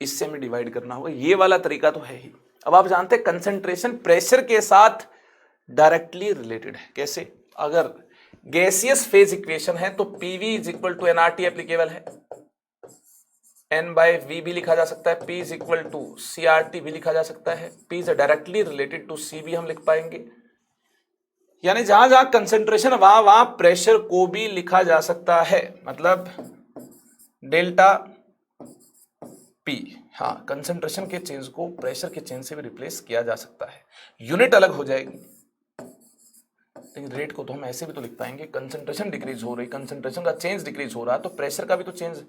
इससे हमें डिवाइड करना होगा। ये वाला तरीका तो है ही। अब आप जानते हैं कंसंट्रेशन प्रेशर के साथ डायरेक्टली रिलेटेड है। कैसे? अगर गैसियस फेज इक्वेशन है तो PV = nRT एप्लीकेबल है, N बाय V भी लिखा जा सकता है, P is equal to CRT भी लिखा जा सकता है, P is directly related to C भी हम लिख पाएंगे। यानी जहां जहां कंसेंट्रेशन वहां वहां प्रेशर को भी लिखा जा सकता है, मतलब डेल्टा P। हाँ, कंसेंट्रेशन के चेंज को प्रेशर के चेंज से भी रिप्लेस किया जा सकता है, यूनिट अलग हो जाएगी, लेकिन रेट को तो हम ऐसे भी तो लिख पाएंगे, कंसेंट्रेशन डिक्रीज हो रही, कंसेंट्रेशन का चेंज डिक्रीज हो रहा है तो प्रेशर का भी तो चेंज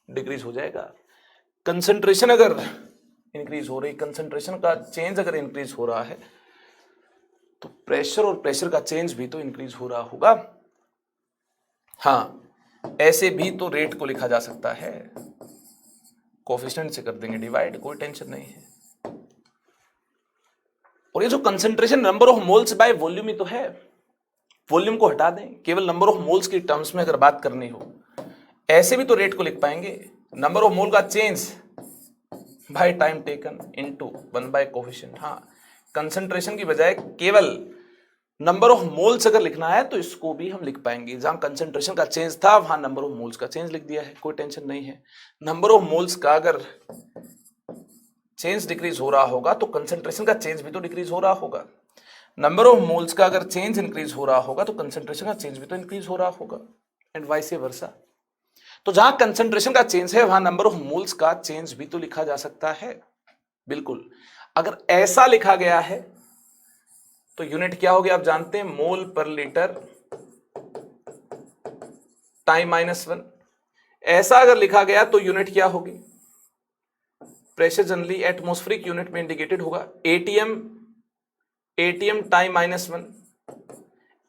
डिक्रीज हो जाएगा। कंसेंट्रेशन अगर इंक्रीज हो रही, कंसेंट्रेशन का चेंज अगर इंक्रीज हो रहा है तो प्रेशर और प्रेशर का चेंज भी तो इंक्रीज हो रहा होगा। हाँ, ऐसे भी तो रेट को लिखा जा सकता है, कोफिशिएंट से कर देंगे डिवाइड, कोई टेंशन नहीं है। और ये जो concentration number of moles by volume ही तो है, वॉल्यूम को हटा दें, केवल नंबर ऑफ मोल्स की टर्म्स में अगर बात करनी हो, ऐसे भी तो रेट को लिख पाएंगे, नंबर ऑफ मोल का change bye time taken into 1 bye coefficient. हाँ, कंसेंट्रेशन की बजाय केवल नंबर ऑफ मोल्स अगर लिखना है तो इसको भी हम लिख पाएंगे, जहां कंसेंट्रेशन का चेंज था वहां नंबर ऑफ मोल्स का चेंज लिख दिया है, कोई टेंशन नहीं है। नंबर ऑफ मोल्स का अगर चेंज डिक्रीज हो रहा होगा तो कंसेंट्रेशन का चेंज भी तो डिक्रीज हो रहा होगा, नंबर ऑफ मोल्स का अगर चेंज इंक्रीज हो रहा होगा तो कंसेंट्रेशन का चेंज भी तो इंक्रीज हो रहा होगा, एंड वाइस वर्सा। तो जहां कंसेंट्रेशन का चेंज है वहां नंबर ऑफ मोल्स का चेंज भी तो लिखा जा सकता है, बिल्कुल। अगर ऐसा लिखा गया है तो यूनिट क्या हो गया आप जानते हैं, मोल पर लीटर टाइम -1। ऐसा अगर लिखा गया तो यूनिट क्या होगी, प्रेशर जनरली एटमॉस्फेरिक यूनिट में इंडिकेटेड होगा, एटीएम टाइम -1।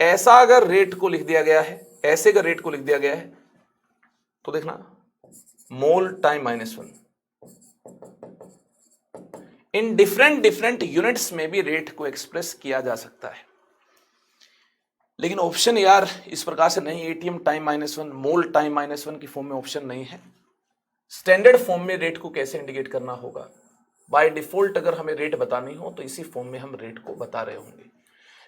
ऐसा अगर रेट को लिख दिया गया है, ऐसे अगर रेट को लिख दिया गया है तो देखना मोल टाइम -1। इन डिफरेंट यूनिट्स में भी रेट को एक्सप्रेस किया जा सकता है, लेकिन ऑप्शन यार इस प्रकार से नहीं, एटीएम टाइम -1 मोल टाइम -1 की फॉर्म में ऑप्शन नहीं है। स्टैंडर्ड फॉर्म में रेट को कैसे इंडिकेट करना होगा, बाय डिफॉल्ट अगर हमें रेट बतानी हो तो इसी फॉर्म में हम रेट को बता रहे होंगे,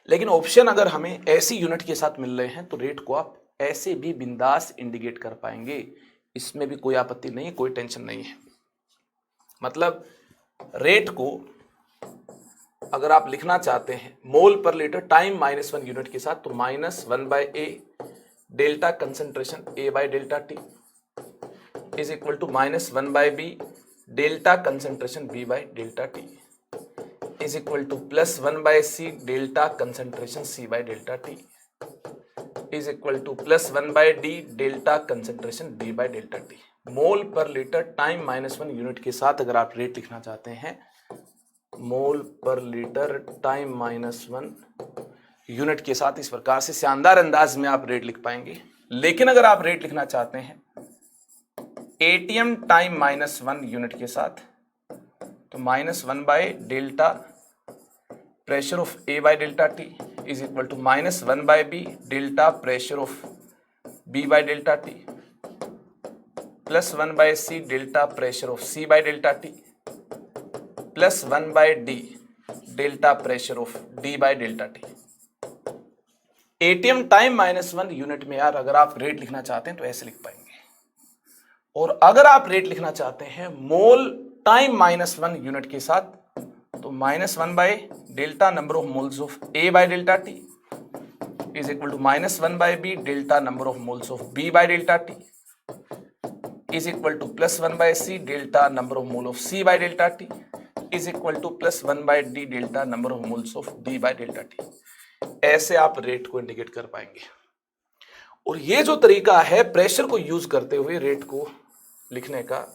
लेकिन ऑप्शन अगर हमें ऐसी यूनिट के साथ मिल रहे हैं तो रेट को आप ऐसे भी बिंदास इंडिकेट कर पाएंगे, इसमें भी कोई आपत्ति नहीं, कोई टेंशन नहीं है। मतलब रेट को अगर आप लिखना चाहते हैं मोल पर लीटर टाइम -1 यूनिट के साथ तो -1 by a delta concentration A by delta T is equal to -1 by B delta concentration B by delta T is equal to +1 by C delta concentration C by delta T is equal to +1 by D delta concentration D by delta t. Mole per litre time -1 unit के साथ अगर आप rate लिखना चाहते हैं, मोल per litre time -1 unit के साथ इस प्रकार से शानदार अंदाज में आप रेट लिख पाएंगे। लेकिन अगर आप रेट लिखना चाहते हैं एटीएम टाइम -1 यूनिट के साथ तो -1 by delta pressure of A by delta T is equal to -1 by B delta pressure of B by delta T +1 by C delta pressure of C by delta T +1 by D delta pressure of D by delta T. ATM time -1 unit में यार अगर आप rate लिखना चाहते हैं तो ऐसे लिख पाएंगे, और अगर आप रेट लिखना चाहते हैं मोल टाइम -1 यूनिट के साथ तो -1 by delta number of moles of A by delta T is equal to -1 by B delta number of moles of B by delta T is equal to +1 by C delta number of mole of C by delta T is equal to +1 by D delta number of moles of D by delta T. ऐसे आप rate को indicate कर पाएंगे। और ये जो तरीका है प्रेशर को यूज करते हुए रेट को लिखने का,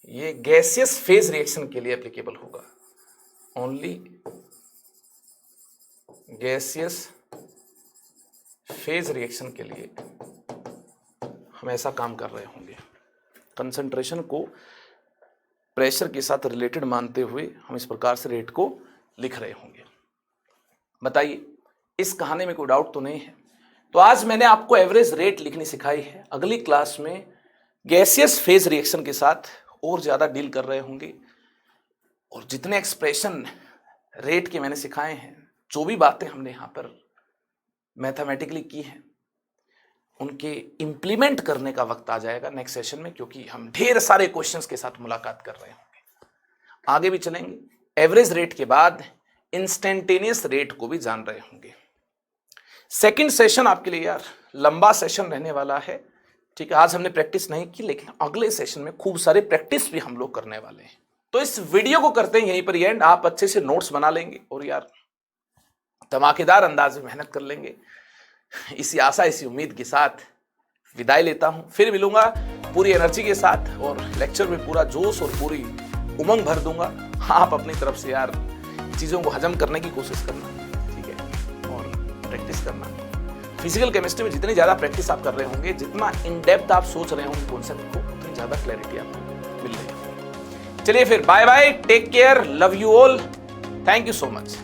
ये गैसियस फेज रिएक्शन के लिए एप्लीकेबल होगा, ओनली गैसियस फेज रिएक्शन के लिए हम ऐसा काम कर रहे होंगे। कंसंट्रेशन को प्रेशर के साथ रिलेटेड मानते हुए हम इस प्रकार से रेट को लिख रहे होंगे। बताइए इस कहानी में कोई डाउट तो नहीं है? तो आज मैंने आपको एवरेज रेट लिखनी सिखाई है, अगली क्लास में गैसियस फेज रिएक्शन के साथ और ज्यादा डील कर रहे होंगे। और जितने एक्सप्रेशन रेट के मैंने सिखाए हैं, जो भी बातें हमने यहाँ पर मैथमेटिकली की हैं, उनके इंप्लीमेंट करने का वक्त आ जाएगा नेक्स्ट सेशन में, क्योंकि हम ढेर सारे क्वेश्चंस के साथ मुलाकात कर रहे होंगे। आगे भी चलेंगे। एवरेज रेट के बाद इंस्टेंटेनियस रेट को भी जान रहे होंगे। सेकंड सेशन आपके लिए यार लंबा सेशन रहने वाला है, ठीक है। आज हमने प्रैक्टिस नहीं की, लेकिन अगले सेशन में खूब सारे प्रैक्टिस भी हम लोग करने वाले हैं। तो इस वीडियो को करते हैं यहीं पर एंड। आप अच्छे से नोट्स बना लेंगे और यार धमाकेदार अंदाज में मेहनत कर लेंगे। इसी आशा, इसी उम्मीद के साथ विदाई लेता हूं। फिर मिलूंगा पूरी एनर्जी के साथ और लेक्चर में पूरा जोश और पूरी उमंग भर दूंगा। आप अपनी तरफ से यार चीज़ों को हजम करने की कोशिश करना, ठीक है, और प्रैक्टिस करना। फिजिकल केमिस्ट्री में जितनी ज़्यादा प्रैक्टिस आप कर रहे होंगे, जितना इन डेप्थ आप सोच रहे होंगे कॉन्सेप्ट को, उतनी ज़्यादा क्लैरिटी आपको मिल रही है। चलिए फिर bye bye, take care, love you all, thank you so much.